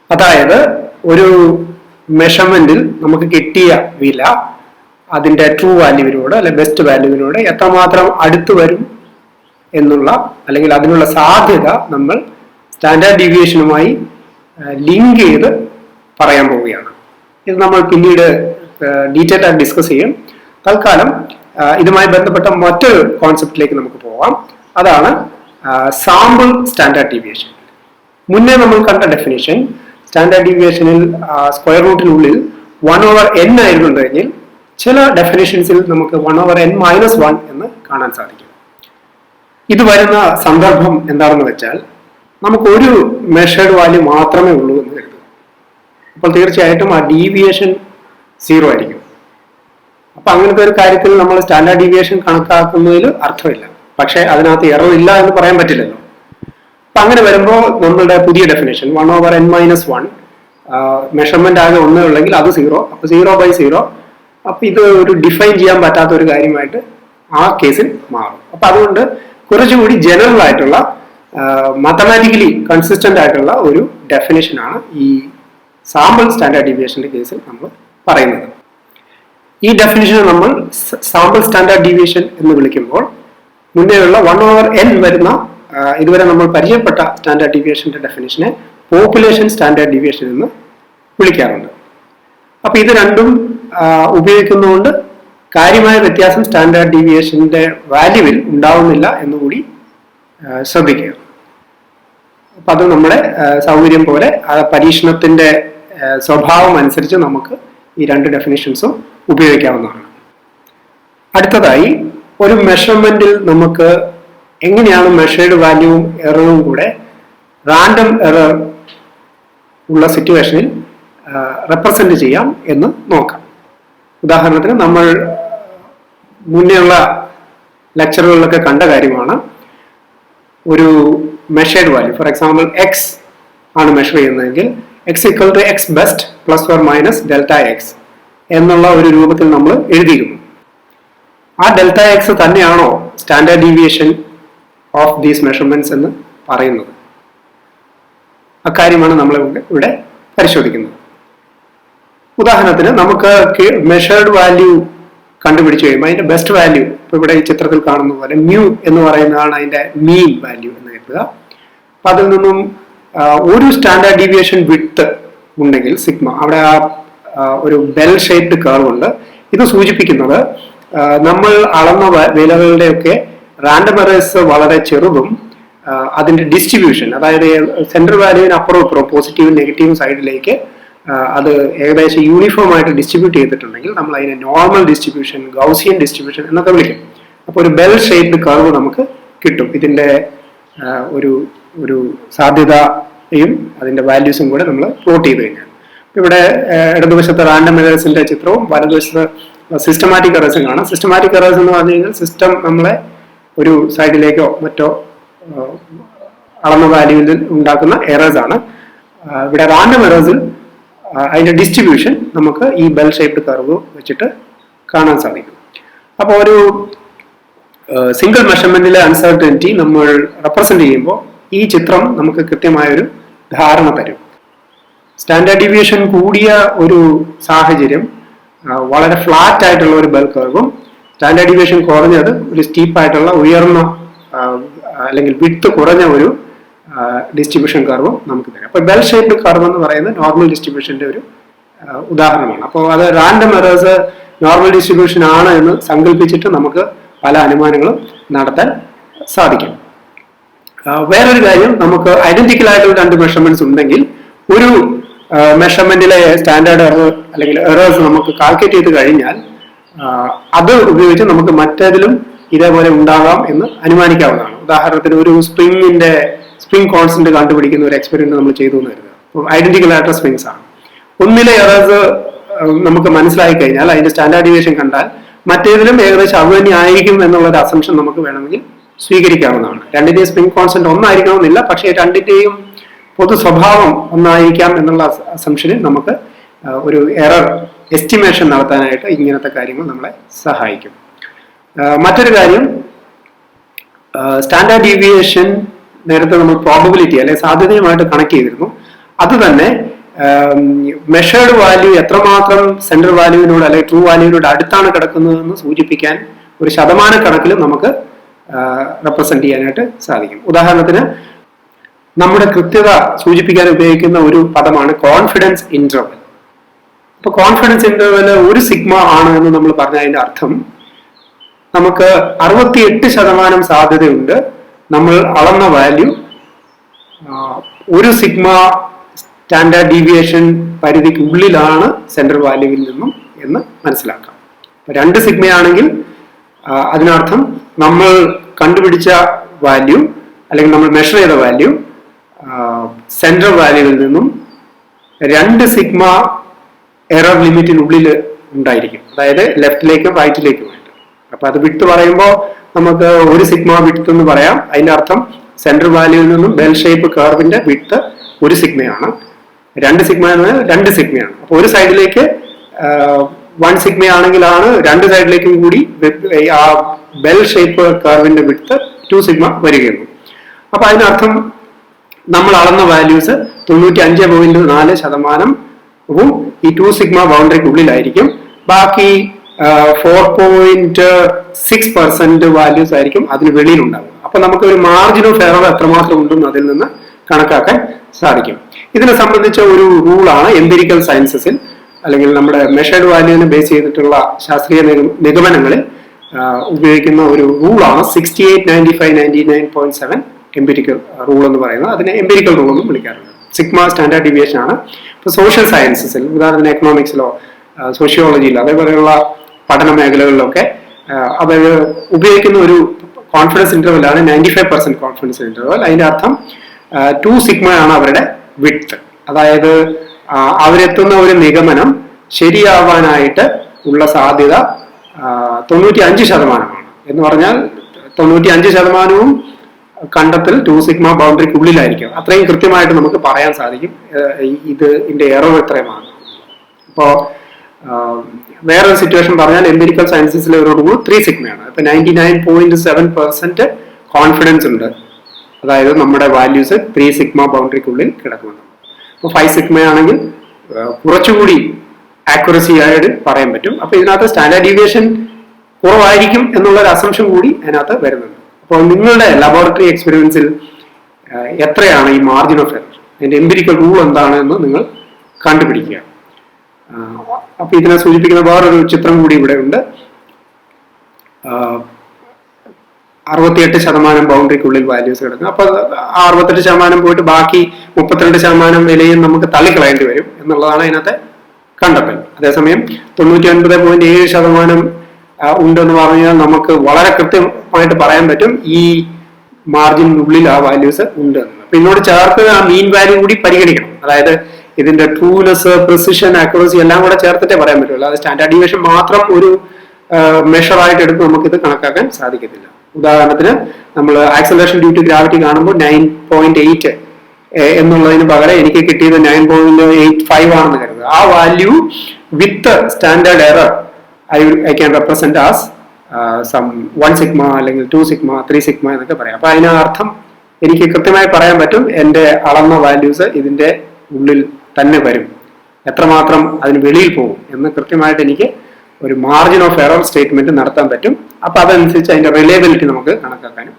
അതായത് ഒരു മെഷർമെന്റിൽ നമുക്ക് കിട്ടിയ വില അതിന്റെ ട്രൂ വാല്യൂവിനോട് അല്ലെ ബെസ്റ്റ് വാല്യൂവിനോട് എത്രമാത്രം അടുത്ത് വരും എന്നുള്ള അല്ലെങ്കിൽ അതിനുള്ള സാധ്യത നമ്മൾ സ്റ്റാൻഡേർഡ് ഡീവിയേഷനുമായി ലിങ്ക് ചെയ്ത് പറയാൻ പോവുകയാണ്. ഇത് നമ്മൾ പിന്നീട് ഡീറ്റെയിൽ ആയി ഡിസ്കസ് ചെയ്യും. തൽക്കാലം ഇതുമായി ബന്ധപ്പെട്ട മറ്റൊരു കോൺസെപ്റ്റിലേക്ക് നമുക്ക് പോവാം. അതാണ് സാമ്പിൾ സ്റ്റാൻഡേർഡ് ഡീവിയേഷൻ. മുന്നേ നമ്മൾ കണ്ട ഡെഫിനിഷൻ സ്റ്റാൻഡേർഡ് ഡീവിയേഷനിൽ സ്ക്വയർ റൂട്ടിനുള്ളിൽ 1/n ആയിരുന്നുണ്ടെങ്കിൽ ചില ഡെഫിനിഷൻസിൽ നമുക്ക് 1/n-1 എന്ന് കാണാൻ സാധിക്കും. ഇത് വരുന്ന സന്ദർഭം എന്താണെന്ന് വെച്ചാൽ നമുക്ക് ഒരു മെഷേർഡ് വാല്യൂ മാത്രമേ ഉള്ളൂ എന്ന് കരുതുക. അപ്പോൾ തീർച്ചയായിട്ടും ആ ഡീവിയേഷൻ 0 ആയിരിക്കും. അപ്പൊ അങ്ങനത്തെ ഒരു കാര്യത്തിൽ നമ്മൾ സ്റ്റാൻഡേർഡ് ഡീവിയേഷൻ കണക്കാക്കുന്നതിൽ അർത്ഥമില്ല. പക്ഷെ അതിനകത്ത് എറർ ഇല്ല എന്ന് പറയാൻ പറ്റില്ലല്ലോ. അപ്പൊ അങ്ങനെ വരുമ്പോൾ നമ്മളുടെ പുതിയ ഡെഫിനേഷൻ 1/n-1 മെഷർമെന്റ് ആകെ ഒന്നേ ഉള്ളെങ്കിൽ അത് 0. അപ്പൊ 0/0. അപ്പൊ ഇത് ഒരു ഡിഫൈൻ ചെയ്യാൻ പറ്റാത്ത ഒരു കാര്യമായിട്ട് ആ കേസിൽ മാറും. അപ്പൊ അതുകൊണ്ട് കുറച്ചുകൂടി ജനറൽ ആയിട്ടുള്ള മാത്തമാറ്റിക്കലി കൺസിസ്റ്റന്റ് ആയിട്ടുള്ള ഒരു ഡെഫിനേഷനാണ് ഈ സാമ്പിൾ സ്റ്റാൻഡേർഡ് ഡീവിയേഷന്റെ കേസിൽ നമ്മൾ പറയുന്നത്. ഈ ഡെഫിനേഷനെ നമ്മൾ സാമ്പിൾ സ്റ്റാൻഡേർഡ് ഡീവിയേഷൻ എന്ന് വിളിക്കുമ്പോൾ മുന്നേയുള്ള 1/n വരുന്ന ഇതുവരെ നമ്മൾ പരിചയപ്പെട്ട സ്റ്റാൻഡേർഡ് ഡീവിയേഷന്റെ ഡെഫിനേഷനെ പോപ്പുലേഷൻ സ്റ്റാൻഡേർഡ് ഡീവിയേഷൻ എന്ന് വിളിക്കാറുണ്ട്. അപ്പൊ ഇത് രണ്ടും ഉപയോഗിക്കുന്നതുകൊണ്ട് കാര്യമായ വ്യത്യാസം സ്റ്റാൻഡേർഡ് ഡീവിയേഷന്റെ വാല്യൂവിൽ ഉണ്ടാവുന്നില്ല എന്നുകൂടി ശ്രദ്ധിക്കുക. അപ്പൊ അത് നമ്മുടെ സൗകര്യം പോലെ പരീക്ഷണത്തിന്റെ സ്വഭാവം അനുസരിച്ച് നമുക്ക് ഈ രണ്ട് ഡെഫിനിഷൻസും ഉപയോഗിക്കാവുന്നതാണ്. അടുത്തതായി, ഒരു മെഷർമെന്റിൽ നമുക്ക് എങ്ങനെയാണ് മെഷേർഡ് വാല്യൂവും എററും കൂടെ റാൻഡം എറർ ഉള്ള സിറ്റുവേഷനിൽ റെപ്രസെന്റ് ചെയ്യാം എന്ന് നോക്കാം. ഉദാഹരണത്തിന് നമ്മൾ മുന്നേയുള്ള ലെക്ചറുകളിലൊക്കെ കണ്ട കാര്യമാണ്. ഒരു measured value, for example x ആണ് മെഷർ ചെയ്യുന്നതെങ്കിൽ x equal to x best plus or minus delta x എന്നുള്ള ഒരു രൂപത്തിൽ നമ്മൾ എഴുതിയിരുന്നു. ആ ഡെൽറ്റ എക്സ് തന്നെയാണോ standard deviation of these measurements എന്ന് പറയുന്നത്? അക്കാര്യമാണ് നമ്മൾ ഇവിടെ പരിശോധിക്കുന്നത്. ഉദാഹരണത്തിന് നമുക്ക് മെഷേർഡ് വാല്യൂ കണ്ടുപിടിച്ചു കഴിയുമ്പോൾ അതിന്റെ ബെസ്റ്റ് വാല്യൂ, ഇപ്പൊ ഇവിടെ ഈ ചിത്രത്തിൽ കാണുന്ന പോലെ മ്യൂ എന്ന് പറയുന്നതാണ് അതിന്റെ മീൻ വാല്യൂ എന്ന് കരുതുക. അപ്പൊ അതിൽ നിന്നും ഒരു സ്റ്റാൻഡേർഡ് ഡീവിയേഷൻ വിഡ്ത്ത് ഉണ്ടെങ്കിൽ സിഗ്മ, അവിടെ ഒരു ബെൽ ഷേപ്ഡ് കർവ് ഉണ്ട്. ഇത് സൂചിപ്പിക്കുന്നത് നമ്മൾ അളന്ന വിലകളുടെയൊക്കെ റാൻഡം എറേഴ്സ് വളരെ ചെറുതും അതിന്റെ ഡിസ്ട്രിബ്യൂഷൻ, അതായത് സെൻട്രൽ വാല്യൂവിന് അപ്പുറം ഇപ്പുറം പോസിറ്റീവും നെഗറ്റീവും സൈഡിലേക്ക് അത് ഏകദേശം യൂണിഫോം ആയിട്ട് ഡിസ്ട്രിബ്യൂട്ട് ചെയ്തിട്ടുണ്ടെങ്കിൽ നമ്മൾ അതിനെ നോർമൽ ഡിസ്ട്രിബ്യൂഷൻ, ഗൗസിയൻ ഡിസ്ട്രിബ്യൂഷൻ എന്നൊക്കെ വിളിക്കും. അപ്പോൾ ഒരു ബെൽ ഷേപ്ഡ് കർവ് നമുക്ക് കിട്ടും. ഇതിന്റെ ഒരു സാധ്യതയും അതിന്റെ വാല്യൂസും കൂടെ നമ്മൾ പ്ലോട്ട് ചെയ്ത് കഴിഞ്ഞാൽ, ഇവിടെ ഇടതുവശത്ത് റാൻഡം എറേഴ്സിന്റെ ചിത്രവും വലതുവശത്ത് സിസ്റ്റമാറ്റിക് എറേഴ്സും കാണാം. സിസ്റ്റമാറ്റിക് എറേഴ്സ് എന്ന് പറഞ്ഞു കഴിഞ്ഞാൽ സിസ്റ്റം നമ്മളെ ഒരു സൈഡിലേക്കോ മറ്റോ അളന്ന വാല്യൂവിൽ ഉണ്ടാക്കുന്ന എറേഴ്സ് ആണ്. ഇവിടെ റാൻഡം എറേഴ്സിൽ അതിന്റെ ഡിസ്ട്രിബ്യൂഷൻ നമുക്ക് ഈ ബെൽ ഷേപ്ഡ് കർവ് വെച്ചിട്ട് കാണാൻ സാധിക്കും. അപ്പോൾ ഒരു സിംഗിൾ മെഷർമെന്റിലെ അൺസർട്ടനിറ്റി നമ്മൾ റെപ്രസെന്റ് ചെയ്യുമ്പോൾ ഈ ചിത്രം നമുക്ക് കൃത്യമായൊരു ധാരണ തരും. സ്റ്റാൻഡേർഡ് ഡീവിയേഷൻ കൂടിയ ഒരു സാഹചര്യം വളരെ ഫ്ലാറ്റ് ആയിട്ടുള്ള ഒരു ബെൽ കർവും, സ്റ്റാൻഡേർഡ് ഡീവിയേഷൻ കുറഞ്ഞത് ഒരു സ്റ്റീപ്പ് ആയിട്ടുള്ള ഉയർന്ന അല്ലെങ്കിൽ വിഡ്ത്ത് കുറഞ്ഞ ഒരു ഡിസ്ട്രിബ്യൂഷൻ കർവും നമുക്ക് തരും. അപ്പോൾ ബെൽ ഷേപ്ഡ് കർവ് എന്ന് പറയുന്നത് നോർമൽ ഡിസ്ട്രിബ്യൂഷന്റെ ഒരു ഉദാഹരണമാണ്. അപ്പോൾ അത് റാൻഡം എറേഴ്സ് നോർമൽ ഡിസ്ട്രിബ്യൂഷൻ ആണ് എന്ന് സങ്കല്പിച്ചിട്ട് നമുക്ക് പല അനുമാനങ്ങളും നടത്താൻ സാധിക്കും. വേറൊരു കാര്യം, നമുക്ക് ഐഡന്റിക്കൽ ആയിട്ടുള്ള രണ്ട് മെഷർമെന്റ്സ് ഉണ്ടെങ്കിൽ ഒരു മെഷർമെന്റിലെ സ്റ്റാൻഡേർഡ് എറർ അല്ലെങ്കിൽ എറേഴ്സ് നമുക്ക് കാൽക്കുലേറ്റ് ചെയ്ത് കഴിഞ്ഞാൽ അത് ഉപയോഗിച്ച് നമുക്ക് മറ്റേതിലും ഇതേപോലെ ഉണ്ടാകാം എന്ന് അനുമാനിക്കാവുന്നതാണ്. ഉദാഹരണത്തിന് ഒരു സ്പ്രിംഗ് കോൺസ്റ്റന്റ് കണ്ടുപിടിക്കുന്ന ഒരു എക്സ്പെരിമെന്റ് നമ്മൾ ചെയ്തു എന്ന് കരുതുക. ഐഡന്റിക്കൽ ആയിട്ടുള്ള സ്പ്രിങ്സ് ആണ്. ഒന്നിലെ എറേഴ്സ് നമുക്ക് മനസ്സിലായി കഴിഞ്ഞാൽ അതിന്റെ സ്റ്റാൻഡേർഡ് ഡീവിയേഷൻ കണ്ടാൽ മറ്റേതിലും ഏകദേശം അത് തന്നെ ആയിരിക്കും എന്നുള്ള ഒരു അസംഷൻ നമുക്ക് വേണമെങ്കിൽ സ്വീകരിക്കാവുന്നതാണ്. രണ്ടിന്റെയും സ്പ്രിംഗ് കോൺസ്റ്റന്റ് ഒന്നായിരിക്കണമെന്നില്ല, പക്ഷേ രണ്ടിന്റെയും പൊതു സ്വഭാവം ഒന്നായിരിക്കാം എന്നുള്ള അസംഷനിൽ നമുക്ക് ഒരു എറർ എസ്റ്റിമേഷൻ നടത്താനായിട്ട് ഇങ്ങനത്തെ കാര്യങ്ങൾ നമ്മളെ സഹായിക്കും. മറ്റൊരു കാര്യം, സ്റ്റാൻഡേർഡ് ഡീവിയേഷൻ നേരത്തെ നമ്മൾ പ്രോബബിലിറ്റി അല്ലെങ്കിൽ സാധ്യതയുമായിട്ട് കണക്ട് ചെയ്തിരുന്നു. അത് തന്നെ മെഷേർഡ് വാല്യൂ എത്രമാത്രം സെൻട്രൽ വാല്യൂവിനോട് അല്ലെങ്കിൽ ട്രൂ വാല്യൂവിനോട് അടുത്താണ് കിടക്കുന്നതെന്ന് സൂചിപ്പിക്കാൻ ഒരു ശതമാന കണക്കിൽ നമുക്ക് റെപ്രസെന്റ് ചെയ്യാനായിട്ട് സാധിക്കും. ഉദാഹരണത്തിന് നമ്മുടെ കൃത്യത സൂചിപ്പിക്കാൻ ഉപയോഗിക്കുന്ന ഒരു പദമാണ് കോൺഫിഡൻസ് ഇന്റർവെൽ. അപ്പൊ കോൺഫിഡൻസ് ഇന്റർവെൽ ഒരു സിഗ്മ ആണ് എന്ന് നമ്മൾ പറഞ്ഞ അതിന്റെ അർത്ഥം നമുക്ക് 68% സാധ്യതയുണ്ട് നമ്മൾ അളന്ന വാല്യൂ ഒരു സിഗ്മ സ്റ്റാൻഡേർഡ് ഡീവിയേഷൻ പരിധിക്ക് ഉള്ളിലാണ് സെൻട്രൽ വാല്യൂവിൽ നിന്നും എന്ന് മനസ്സിലാക്കാം. 2 സിഗ്മയാണെങ്കിൽ അതിനർത്ഥം നമ്മൾ കണ്ടുപിടിച്ച വാല്യൂ അല്ലെങ്കിൽ നമ്മൾ മെഷർ ചെയ്ത വാല്യൂ സെൻട്രൽ വാല്യൂവിൽ നിന്നും 2 സിഗ്മ എറർ ലിമിറ്റിനുള്ളിൽ ഉണ്ടായിരിക്കും, അതായത് ലെഫ്റ്റിലേക്കും റൈറ്റിലേക്കുമായിട്ട്. അപ്പൊ അത് വിട്ട് പറയുമ്പോൾ നമുക്ക് ഒരു സിഗ്മ വിട്ട് എന്ന് പറയാം. അതിന്റെ അർത്ഥം സെൻട്രൽ വാല്യൂവിൽ നിന്നും ബെൽ ഷേപ്പ് കർവിന്റെ വിട്ട് 1 സിഗ്മയാണ്, 2 സിഗ്മ എന്നത് 2 സിഗ്മയാണ്. അപ്പൊ ഒരു സൈഡിലേക്ക് 1 സിഗ്മ ആണെങ്കിലാണ് 2 സൈഡിലേക്കും കൂടി ആ ബെൽ ഷേപ്പ് കർവിന്റെ വിട്ട് 2 സിഗ്മ വരികയുള്ളൂ. അപ്പൊ അതിനർത്ഥം നമ്മൾ അളന്ന വാല്യൂസ് 95.4% ഈ 2 സിഗ്മ ബൗണ്ടറിക്കുള്ളിലായിരിക്കും. ബാക്കി 4.6% വാല്യൂസ് ആയിരിക്കും അതിന് വെളിയിലുണ്ടാകും. അപ്പൊ നമുക്ക് ഒരു മാർജിൻ ഓഫ് എറർ എത്രമാത്രം ഉണ്ടെന്ന് അതിൽ നിന്ന് കണക്കാക്കാൻ സാധിക്കും. ഇതിനെ സംബന്ധിച്ച ഒരു റൂളാണ് എംപിരിക്കൽ സയൻസസിൽ അല്ലെങ്കിൽ നമ്മുടെ മെഷേർഡ് വാല്യൂവിനെ ബേസ് ചെയ്തിട്ടുള്ള ശാസ്ത്രീയ നിഗമനങ്ങളിൽ ഉപയോഗിക്കുന്ന ഒരു റൂളാണ് 689599.7 എംപിരിക്കൽ റൂൾ എന്ന് പറയുന്നത്. അതിനെ എംപിരിക്കൽ റൂൾ എന്നും വിളിക്കാറുണ്ട്. സിഗ്മ സ്റ്റാൻഡേർഡ് ഡീവിയേഷൻ ആണ്. ഇപ്പോൾ സോഷ്യൽ സയൻസസിൽ, ഉദാഹരണത്തിന് എക്കണോമിക്സിലോ സോഷ്യോളജിയിലോ അതേപോലെയുള്ള പഠന മേഖലകളിലൊക്കെ അവർ ഉപയോഗിക്കുന്ന ഒരു കോൺഫിഡൻസ് ഇന്റർവെൽ ആണ് 95% കോൺഫിഡൻസ് ഇന്റർവെൽ. അതിന്റെ അർത്ഥം 2 സിഗ്മ ആണ് അവരുടെ വിഡ്ത്ത്. അതായത് അവരെത്തുന്ന ഒരു നിഗമനം ശരിയാവാനായിട്ട് ഉള്ള സാധ്യത 95% എന്ന് പറഞ്ഞാൽ 95% കണ്ടെത്തൽ 2 സിഗ്മ ബൗണ്ടറിക്കുള്ളിലായിരിക്കും. അത്രയും കൃത്യമായിട്ട് നമുക്ക് പറയാൻ സാധിക്കും ഇതിന്റെ എറർ എത്രയുമാണ്. അപ്പോൾ വേറൊരു സിറ്റുവേഷൻ പറഞ്ഞാൽ എംപിരിക്കൽ സയൻസസിലെ ഒരു റൂൾ 3 സിഗ്മയാണ്. ഇപ്പൊ 99.7% കോൺഫിഡൻസ് ഉണ്ട്, അതായത് നമ്മുടെ വാല്യൂസ് 3 സിഗ്മ ബൗണ്ടറിക്കുള്ളിൽ കിടക്കുന്നുണ്ട്. അപ്പോൾ 5 സിഗ്മ ആണെങ്കിൽ കുറച്ചുകൂടി ആക്യുറസി ആയിട്ട് പറയാൻ പറ്റും. അപ്പൊ ഇതിനകത്ത് സ്റ്റാൻഡേർഡ് ഡീവിയേഷൻ കുറവായിരിക്കും എന്നുള്ള ഒരു അസംഷൻ കൂടി അതിനകത്ത് വരുന്നുണ്ട്. അപ്പോൾ നിങ്ങളുടെ ലബോറട്ടറി എക്സ്പെരിമെന്റ്സിൽ എത്രയാണ് ഈ മാർജിൻ ഓഫ് എറർ, അതിന്റെ എംപിരിക്കൽ റൂൾ എന്താണ് എന്ന് നിങ്ങൾ കണ്ടുപിടിക്കുക. അപ്പൊ ഇതിനെ സൂചിപ്പിക്കുന്ന വേറൊരു ചിത്രം കൂടി ഇവിടെ ഉണ്ട്. 68% ബൗണ്ടറിക്കുള്ളിൽ വാല്യൂസ് കിടക്കും. അപ്പൊ 68% പോയിട്ട് ബാക്കി 32% വിലയും നമുക്ക് തള്ളിക്കളയേണ്ടി വരും എന്നുള്ളതാണ് അതിനകത്തെ കണ്ടെത്തൽ. അതേസമയം 99.7% ഉണ്ടെന്ന് പറഞ്ഞാൽ നമുക്ക് വളരെ കൃത്യമായിട്ട് പറയാൻ പറ്റും ഈ മാർജിനുള്ളിൽ ആ വാല്യൂസ് ഉണ്ട് എന്ന്. അപ്പൊ ഇതിനോട് ചേർത്ത് ആ മീൻ വാല്യൂ കൂടി പരിഗണിക്കണം. അതായത് ഇതിന്റെ ട്രൂനെസ്, പ്രിസിഷൻ, ആക്യുറസി എല്ലാം കൂടെ ചേർത്തിട്ടേ പറയാൻ പറ്റുള്ളൂ. അത് സ്റ്റാൻഡേർഡ് ഡീവിയേഷൻ മാത്രം ഒരു മെഷറായിട്ട് എടുത്ത് നമുക്കിത് കണക്കാക്കാൻ സാധിക്കത്തില്ല. ഉദാഹരണത്തിന് നമ്മൾ ആക്സലറേഷൻ ഡ്യൂ ടു ഗ്രാവിറ്റി കാണുമ്പോൾ 9.8 എന്നുള്ളതിന് പകരം എനിക്ക് കിട്ടിയത് 9.85 ആണെന്ന് കരുതുക. ആ value with standard error I can represent as some 1 sigma അല്ലെങ്കിൽ 2 സിഗ്മ 3 സിഗ്മ എന്നൊക്കെ പറയാം. അപ്പൊ അതിനർത്ഥം എനിക്ക് കൃത്യമായി പറയാൻ പറ്റും എന്റെ അളന്ന വാല്യൂസ് ഇതിന്റെ ഉള്ളിൽ തന്നെ വരും, എത്രമാത്രം അതിന് വെളിയിൽ പോകും എന്ന് കൃത്യമായിട്ട് എനിക്ക് ഒരു മാർജിൻ ഓഫ് എറർ സ്റ്റേറ്റ്മെന്റ് നടത്താൻ പറ്റും. അപ്പൊ അതനുസരിച്ച് അതിന്റെ റിലയബിലിറ്റി നമുക്ക് കണക്കാക്കാനും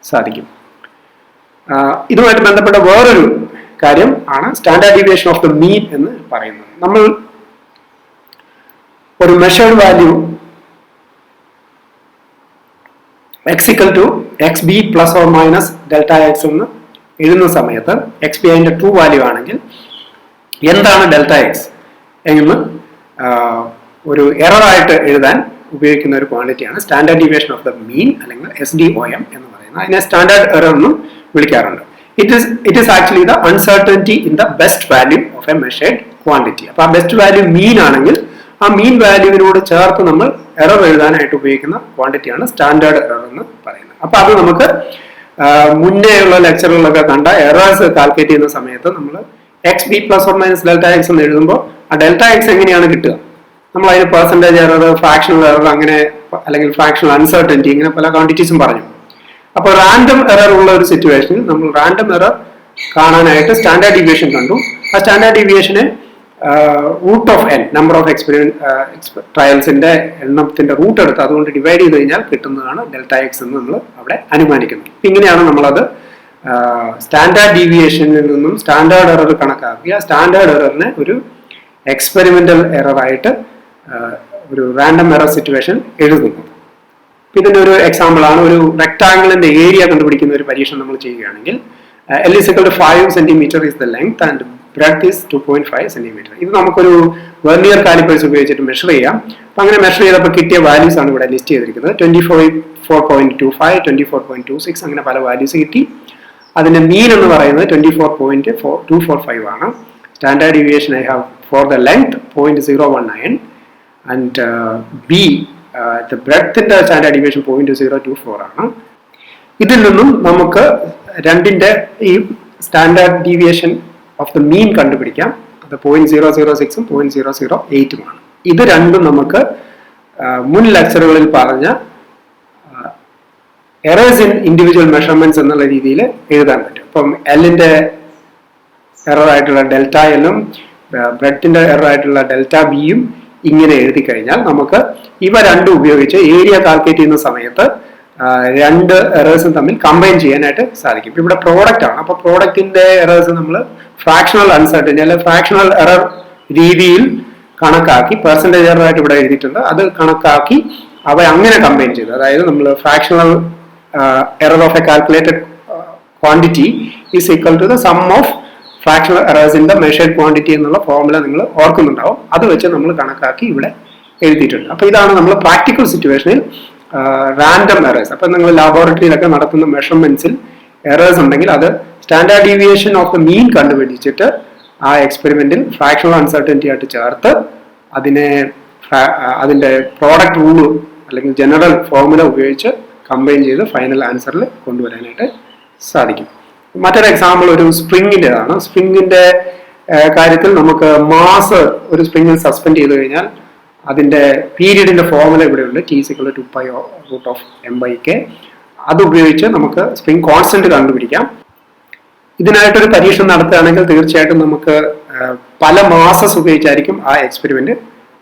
സാധിക്കും. ഇതുമായിട്ട് ബന്ധപ്പെട്ട വേറൊരു കാര്യം ആണ് സ്റ്റാൻഡേർഡ് ഡീവിയേഷൻ ഓഫ് ദ മീൻ എന്ന് പറയുന്നത്. നമ്മൾ ഒരു measured value x=xb plus or minus delta X എന്ന് എഴുതുന്ന സമയത്ത് എക്സ് ബി അതിന്റെ ട്രൂ വാല്യൂ ആണെങ്കിൽ എന്താണ് ഡെൽറ്റ എക്സ് എന്ന് ഒരു എററായിട്ട് എഴുതാൻ ഉപയോഗിക്കുന്ന ഒരു ക്വാണ്ടിറ്റിയാണ് standard deviation of the mean അല്ലെങ്കിൽ SDOM എന്ന് പറയുന്നത്. അതിനെ സ്റ്റാൻഡേർഡ് എറർ എന്നും വിളിക്കാറുണ്ട്. It is actually the uncertainty in the best value of a measured quantity. അപ്പൊ ആ ബെസ്റ്റ് വാല്യൂ മീൻ ആണെങ്കിൽ ആ മീൻ വാല്യൂവിനോട് ചേർത്ത് നമ്മൾ എറർ എഴുതാനായിട്ട് ഉപയോഗിക്കുന്ന ക്വാണ്ടിറ്റിയാണ് സ്റ്റാൻഡേർഡ് എറർ എന്ന് പറയുന്നത്. അപ്പൊ അത് നമുക്ക് മുന്നേയുള്ള ലെക്ചറുകളിലൊക്കെ കണ്ട എറേഴ്സ് കാൽക്കുലേറ്റ് ചെയ്യുന്ന സമയത്ത് നമ്മൾ XB plus or minus delta X എന്ന് എഴുതുമ്പോൾ ആ ഡെൽറ്റ എക്സ് എങ്ങനെയാണ് കിട്ടുക, നമ്മൾ അതിന് പെർസെന്റേജ് എറർ, ഫ്രാക്ഷണൽ എറർ അങ്ങനെ അല്ലെങ്കിൽ ഫ്രാക്ഷണൽ അൺസർട്ടനിറ്റി ഇങ്ങനെ പല ക്വാണ്ടിറ്റീസും പറഞ്ഞു. അപ്പോൾ റാൻഡം എറർ ഉള്ള ഒരു സിറ്റുവേഷനിൽ നമ്മൾ റാൻഡം എറർ കാണാനായിട്ട് സ്റ്റാൻഡേർഡ് ഡീവിയേഷൻ കണ്ടു. ആ സ്റ്റാൻഡേർഡ് ഡീവിയേഷനെ root of n number of ട്രയൽസിന്റെ എണ്ണത്തിന്റെ റൂട്ട് എടുത്ത് അതുകൊണ്ട് ഡിവൈഡ് ചെയ്ത് കഴിഞ്ഞാൽ കിട്ടുന്നതാണ് ഡെൽറ്റ എക്സ് എന്ന് നമ്മൾ അവിടെ അനുമാനിക്കുന്നത്. ഇങ്ങനെയാണ് നമ്മളത് സ്റ്റാൻഡേർഡ് ഡീവിയേഷനിൽ നിന്നും സ്റ്റാൻഡേർഡ് എറർ കണക്കാക്കുക. സ്റ്റാൻഡേർഡ് എററിനെ ഒരു എക്സ്പെരിമെന്റൽ എറർ ആയിട്ട് ഒരു റാൻഡം എറർ സിറ്റുവേഷൻ എഴുതുന്നത്. ഇതിന്റെ ഒരു എക്സാമ്പിൾ ആണ് ഒരു റെക്ടാംഗിളിന്റെ ഏരിയ കണ്ടുപിടിക്കുന്ന ഒരു പരീക്ഷണം നമ്മൾ ചെയ്യുകയാണെങ്കിൽ L is equal to 5 centimeter is the length and breadth is 2.5 centimeter. ഇത് നമുക്കൊരു വെർനിയർ കാലിപ്പേഴ്സ് ഉപയോഗിച്ചിട്ട് മെഷർ ചെയ്യാം. അപ്പൊ അങ്ങനെ മെഷർ ചെയ്തപ്പോൾ കിട്ടിയ വാല്യൂസ് ആണ് ഇവിടെ ലിസ്റ്റ് ചെയ്തിരിക്കുന്നത്. 24.25, 24.26 അങ്ങനെ പല വാല്യൂസ് കിട്ടി. അതിന്റെ മീൻ എന്ന് പറയുന്നത് 24.245 ആണ്. Standard deviation I have for the length 0.019 and B the ബ്രെഡ്ത്തിന്റെ സ്റ്റാൻഡേർഡ് ഡീവിയേഷൻ 0.024 ആണ്. ഇതിൽ നിന്നും നമുക്ക് രണ്ടിന്റെ ഈ standard deviation of the mean കണ്ടുപിടിക്കാം. അത് 0.006ഉം 0.008ഉമാണ്. ഇത് രണ്ടും നമുക്ക് മുൻ ലെക്ചറുകളിൽ പറഞ്ഞ എറേഴ്സ് ഇൻ ഇൻഡിവിജ്വൽ മെഷർമെന്റ്സ് എന്നുള്ള രീതിയിൽ എഴുതാൻ പറ്റും. അപ്പം എല്ലിന്റെ എറർ ആയിട്ടുള്ള ഡെൽറ്റ എല്ലും ബ്രെഡിന്റെ എറർ ആയിട്ടുള്ള ഡെൽറ്റ ബിയും ഇങ്ങനെ എഴുതി കഴിഞ്ഞാൽ നമുക്ക് ഇവ രണ്ടും ഉപയോഗിച്ച് ഏരിയ കാൽക്കുലേറ്റ് ചെയ്യുന്ന സമയത്ത് രണ്ട് എറേഴ്സും തമ്മിൽ കമ്പൈൻ ചെയ്യാനായിട്ട് സാധിക്കും. ഇവിടെ പ്രോഡക്റ്റ് ആണ്. അപ്പൊ പ്രോഡക്റ്റിന്റെ എറേഴ്സ് നമ്മൾ ഫ്രാക്ഷണൽ അൺസർട്ടനിറ്റി അല്ലെ ഫ്രാക്ഷണൽ എറർ രീതിയിൽ കണക്കാക്കി, പെർസെൻറ്റേജ് എറർ ആയിട്ട് ഇവിടെ എഴുതിയിട്ടുണ്ട്, അത് കണക്കാക്കി അവ അങ്ങനെ കമ്പൈൻ ചെയ്തു. അതായത് നമ്മൾ fractional error of a calculated quantity is equal to the sum of fractional errors in the measured quantity എന്നുള്ള ഫോർമുല നിങ്ങൾ ഓർക്കുന്നുണ്ടാവും. അത് വെച്ച് നമ്മൾ കണക്കാക്കി ഇവിടെ എഴുതിയിട്ടുണ്ട്. അപ്പൊ ഇതാണ് നമ്മൾ പ്രാക്ടിക്കൽ സിറ്റുവേഷനിൽ റാൻഡം എറേഴ്സ്. അപ്പൊ നിങ്ങൾ ലാബോറട്ടറിയിലൊക്കെ നടത്തുന്ന മെഷർമെന്റ്സിൽ എറേഴ്സ് ഉണ്ടെങ്കിൽ അത് standard deviation of the mean കണ്ടുപിടിച്ചിട്ട് ആ എക്സ്പെരിമെന്റിൽ ഫ്രാക്ഷണൽ അൺസർട്ടനിറ്റി ആയിട്ട് ചേർത്ത് അതിന്റെ പ്രോഡക്റ്റ് റൂൾ അല്ലെങ്കിൽ ജനറൽ ഫോർമുല ഉപയോഗിച്ച് കമ്പൈൻ ചെയ്ത് ഫൈനൽ ആൻസറിൽ കൊണ്ടുവരാനായിട്ട് സാധിക്കും. മറ്റൊരു എക്സാമ്പിൾ ഒരു സ്പ്രിങ്ങിൻ്റെതാണ്. സ്പ്രിങ്ങിന്റെ കാര്യത്തിൽ നമുക്ക് മാസ് ഒരു സ്പ്രിങ്ങിൽ സസ്പെൻഡ് ചെയ്ത് കഴിഞ്ഞാൽ അതിന്റെ പീരീഡിന്റെ ഫോർമുല ഇവിടെയുണ്ട്, T=2π√m/k. അത് ഉപയോഗിച്ച് നമുക്ക് സ്പ്രിങ് കോൺസ്റ്റന്റ് കണ്ടുപിടിക്കാം. ഇതിനായിട്ടൊരു പരീക്ഷണം നടത്തുകയാണെങ്കിൽ തീർച്ചയായിട്ടും നമുക്ക് പല മാസസ് ഉപയോഗിച്ചായിരിക്കും ആ എക്സ്പെരിമെന്റ്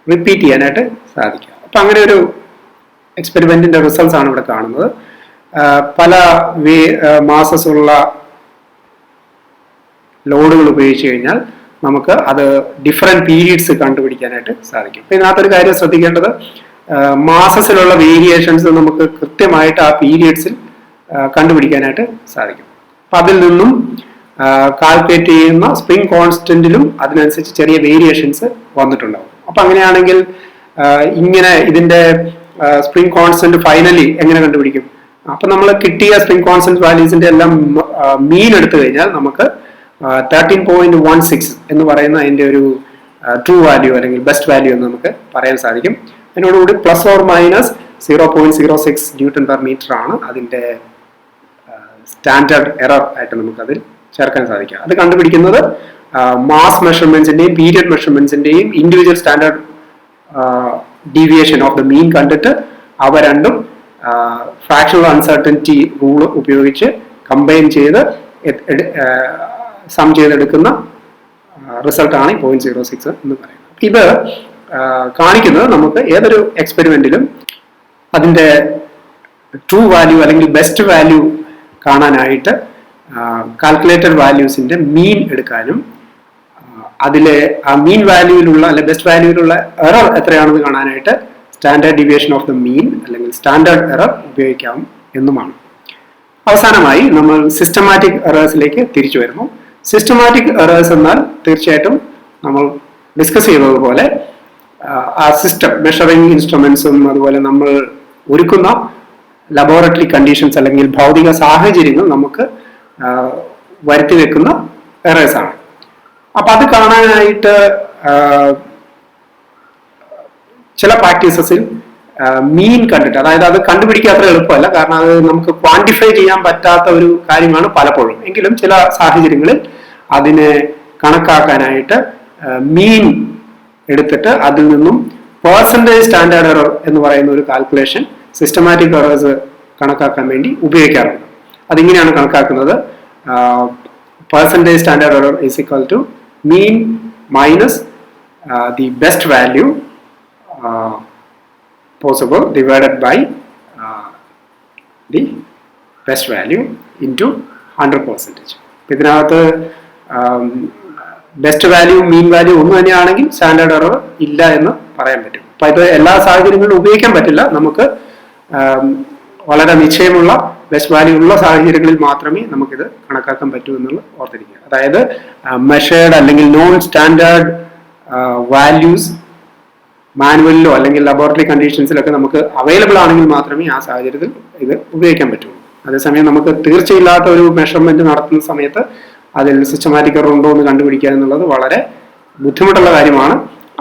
റിപ്പീറ്റ് ചെയ്യാനായിട്ട് സാധിക്കുക. അപ്പൊ അങ്ങനെ ഒരു എക്സ്പെരിമെന്റിന്റെ റിസൾട്ട്സ് ആണ് ഇവിടെ കാണുന്നത്. പല മാസസ് ഉള്ള ലോഡുകൾ ഉപയോഗിച്ച് കഴിഞ്ഞാൽ നമുക്ക് അത് ഡിഫറെന്റ് പീരീഡ്സ് കണ്ടുപിടിക്കാനായിട്ട് സാധിക്കും. അപ്പൊ ഇതിനകത്തൊരു കാര്യം ശ്രദ്ധിക്കേണ്ടത്, മാസസിലുള്ള വേരിയേഷൻസ് നമുക്ക് കൃത്യമായിട്ട് ആ പീരീഡ്സിൽ കണ്ടുപിടിക്കാനായിട്ട് സാധിക്കും. അപ്പൊ അതിൽ നിന്നും കാൽക്കുലേറ്റ് ചെയ്യുന്ന സ്പ്രിംഗ് കോൺസ്റ്റന്റിലും അതിനനുസരിച്ച് ചെറിയ വേരിയേഷൻസ് വന്നിട്ടുണ്ടാവും. അപ്പൊ അങ്ങനെയാണെങ്കിൽ ഇങ്ങനെ ഇതിന്റെ സ്പ്രിംഗ് കോൺസ്റ്റന്റ് ഫൈനലി എങ്ങനെ കണ്ടുപിടിക്കും? അപ്പൊ നമ്മൾ കിട്ടിയ സ്പ്രിംഗ് കോൺസ്റ്റന്റ് വാല്യൂസിന്റെ എല്ലാം മീൻ എടുത്തു കഴിഞ്ഞാൽ നമുക്ക് 13.16 എന്ന് പറയുന്ന അതിന്റെ ഒരു ട്രൂ വാല്യൂ അല്ലെങ്കിൽ ബെസ്റ്റ് വാല്യൂ എന്ന് നമുക്ക് പറയാൻ സാധിക്കും. അതിനോടുകൂടി ±0.06 ന്യൂട്ടൺ പെർ മീറ്റർ ആണ് അതിന്റെ സ്റ്റാൻഡേർഡ് എറർ ആയിട്ട് നമുക്ക് അതിൽ ചേർക്കാൻ സാധിക്കും. അത് കണ്ടുപിടിക്കുന്നത് മാസ് മെഷർമെന്റ്സിന്റെയും പീരിയഡ് മെഷർമെന്റ്സിന്റെയും individual standard deviation of the mean കണ്ടിട്ട് അവ രണ്ടും ഫ്രാക്ഷണൽ അൺസർട്ടനിറ്റി റൂൾ ഉപയോഗിച്ച് കമ്പൈൻ ചെയ്ത് സം ചെയ്തെടുക്കുന്ന റിസൾട്ടാണ് 0.06 എന്ന് പറയുന്നത്. ഇത് കാണിക്കുന്നത് നമുക്ക് ഏതൊരു എക്സ്പെരിമെന്റിലും അതിന്റെ ട്രൂ വാല്യൂ അല്ലെങ്കിൽ ബെസ്റ്റ് വാല്യൂ കാണാനായിട്ട് കാൽക്കുലേറ്റഡ് വാല്യൂസിന്റെ മീൻ എടുക്കാനും അതിലെ ആ മീൻ വാല്യൂവിലുള്ള അല്ലെ ബെസ്റ്റ് വാല്യൂവിലുള്ള എറർ എത്രയാണെന്ന് കാണാനായിട്ട് standard deviation of the mean അല്ലെങ്കിൽ സ്റ്റാൻഡേർഡ് എറർ ഉപയോഗിക്കാം എന്നുമാണ്. അവസാനമായി നമ്മൾ സിസ്റ്റമാറ്റിക് എറേഴ്സിലേക്ക് തിരിച്ചു വരുന്നു. സിസ്റ്റമാറ്റിക് എറേഴ്സ് എന്നാൽ തീർച്ചയായിട്ടും നമ്മൾ ഡിസ്കസ് ചെയ്തതുപോലെ ആ സിസ്റ്റം മെഷറിംഗ് ഇൻസ്ട്രുമെന്റ്സും അതുപോലെ നമ്മൾ ഒരുക്കുന്ന ലബോറട്ടറി കണ്ടീഷൻസ് അല്ലെങ്കിൽ ഭൗതിക സാഹചര്യങ്ങൾ നമുക്ക് വരുത്തി വെക്കുന്ന എറേഴ്സ് ആണ്. അപ്പൊ അത് കാണാനായിട്ട് ചില പ്രാക്ടീസസിൽ മീൻ കണ്ടിട്ട്, അതായത് അത് കണ്ടുപിടിക്കാൻ അത്ര എളുപ്പമല്ല, കാരണം അത് നമുക്ക് ക്വാണ്ടിഫൈ ചെയ്യാൻ പറ്റാത്ത ഒരു കാര്യമാണ് പലപ്പോഴും. എങ്കിലും ചില സാഹചര്യങ്ങളിൽ അതിനെ കണക്കാക്കാനായിട്ട് മീൻ എടുത്തിട്ട് അതിൽ നിന്നും പെർസെൻറ്റേജ് സ്റ്റാൻഡേർഡ് എറർ എന്ന് പറയുന്ന ഒരു കാൽക്കുലേഷൻ സിസ്റ്റമാറ്റിക് എറേഴ്സ് കണക്കാക്കാൻ വേണ്ടി ഉപയോഗിക്കാറുണ്ട്. അതിങ്ങനെയാണ് കണക്കാക്കുന്നത്: percentage standard error is equal to mean minus the best value possible divided by the best value into 100%. ഇതിനകത്ത് ബെസ്റ്റ് വാല്യൂ മീൻ വാല്യൂ ഒന്ന് തന്നെയാണെങ്കിൽ സ്റ്റാൻഡേർഡ് എറർ ഇല്ല എന്ന് പറയാൻ പറ്റും. അപ്പൊ ഇത് എല്ലാ സാഹചര്യങ്ങളിലും ഉപയോഗിക്കാൻ പറ്റില്ല. നമുക്ക് വളരെ നിശ്ചയമുള്ള ബെസ്റ്റ് വാല്യൂ ഉള്ള സാഹചര്യങ്ങളിൽ മാത്രമേ നമുക്കിത് കണക്കാക്കാൻ പറ്റൂ എന്നുള്ളത് ഓർത്തിരിക്കുക. അതായത് മെഷേർഡ് അല്ലെങ്കിൽ നോൺ സ്റ്റാൻഡേർഡ് വാല്യൂസ് മാനുവലിലോ അല്ലെങ്കിൽ ലബോറട്ടറി കണ്ടീഷൻസിലൊക്കെ നമുക്ക് അവൈലബിൾ ആണെങ്കിൽ മാത്രമേ ആ സാഹചര്യത്തിൽ ഇത് ഉപയോഗിക്കാൻ പറ്റുള്ളൂ. അതേസമയം നമുക്ക് തീർച്ചയില്ലാത്ത ഒരു മെഷർമെന്റ് നടത്തുന്ന സമയത്ത് അതിൽ സിസ്റ്റമാറ്റിക് എറർ ഉണ്ടോ എന്ന് കണ്ടുപിടിക്കുക എന്നുള്ളത് വളരെ ബുദ്ധിമുട്ടുള്ള കാര്യമാണ്.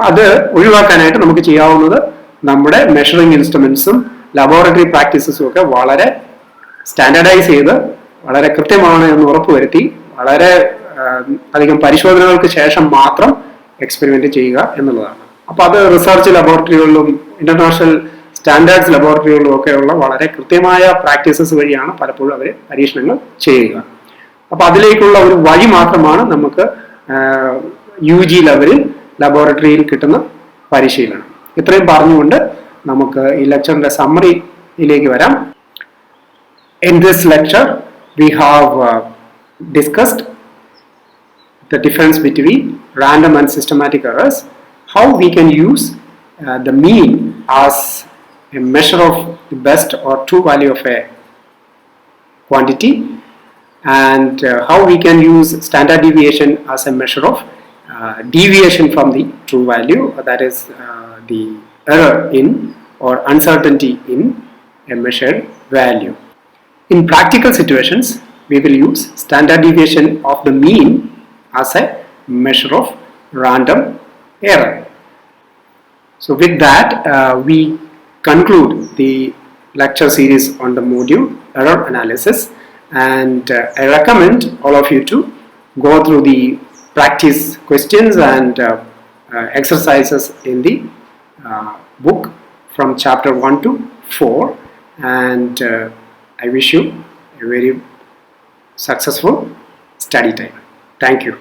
അത് ഒഴിവാക്കാനായിട്ട് നമുക്ക് ചെയ്യാവുന്നത് നമ്മുടെ മെഷറിംഗ് ഇൻസ്ട്രുമെന്റ്സും ലബോറട്ടറി പ്രാക്ടീസസും ഒക്കെ വളരെ സ്റ്റാൻഡേർഡൈസ് ചെയ്ത് വളരെ കൃത്യമാണ് എന്ന് ഉറപ്പുവരുത്തി വളരെ അധികം പരിശോധനകൾക്ക് ശേഷം മാത്രം എക്സ്പെരിമെന്റ് ചെയ്യുക എന്നുള്ളതാണ്. അപ്പൊ അത് റിസർച്ച് ലബോറട്ടറികളിലും ഇന്റർനാഷണൽ സ്റ്റാൻഡേർഡ്സ് ലബോറട്ടറികളിലും ഒക്കെയുള്ള വളരെ കൃത്യമായ പ്രാക്ടീസസ് വഴിയാണ് പലപ്പോഴും അവർ പരീക്ഷണങ്ങൾ ചെയ്യുക. അപ്പൊ അതിലേക്കുള്ള ഒരു വഴി മാത്രമാണ് നമുക്ക് UG ലെവലിൽ ലബോറട്ടറിയിൽ കിട്ടുന്ന പരിശീലനം. ഇത്രയും പറഞ്ഞുകൊണ്ട് നമുക്ക് ഈ ലെക്ചറിന്റെ സമ്മറിയിലേക്ക് വരാം. In this lecture we have discussed the difference between random and systematic errors, how we can use the mean as a measure of the best or true value of a quantity, and how we can use standard deviation as a measure of deviation from the true value, that is the error in or uncertainty in a measured value. In practical situations, we will use standard deviation of the mean as a measure of random error. So with that, we conclude the lecture series on the module error analysis, and I recommend all of you to go through the practice questions and exercises in the book from chapter 1 to 4, and I wish you a very successful study time. Thank you.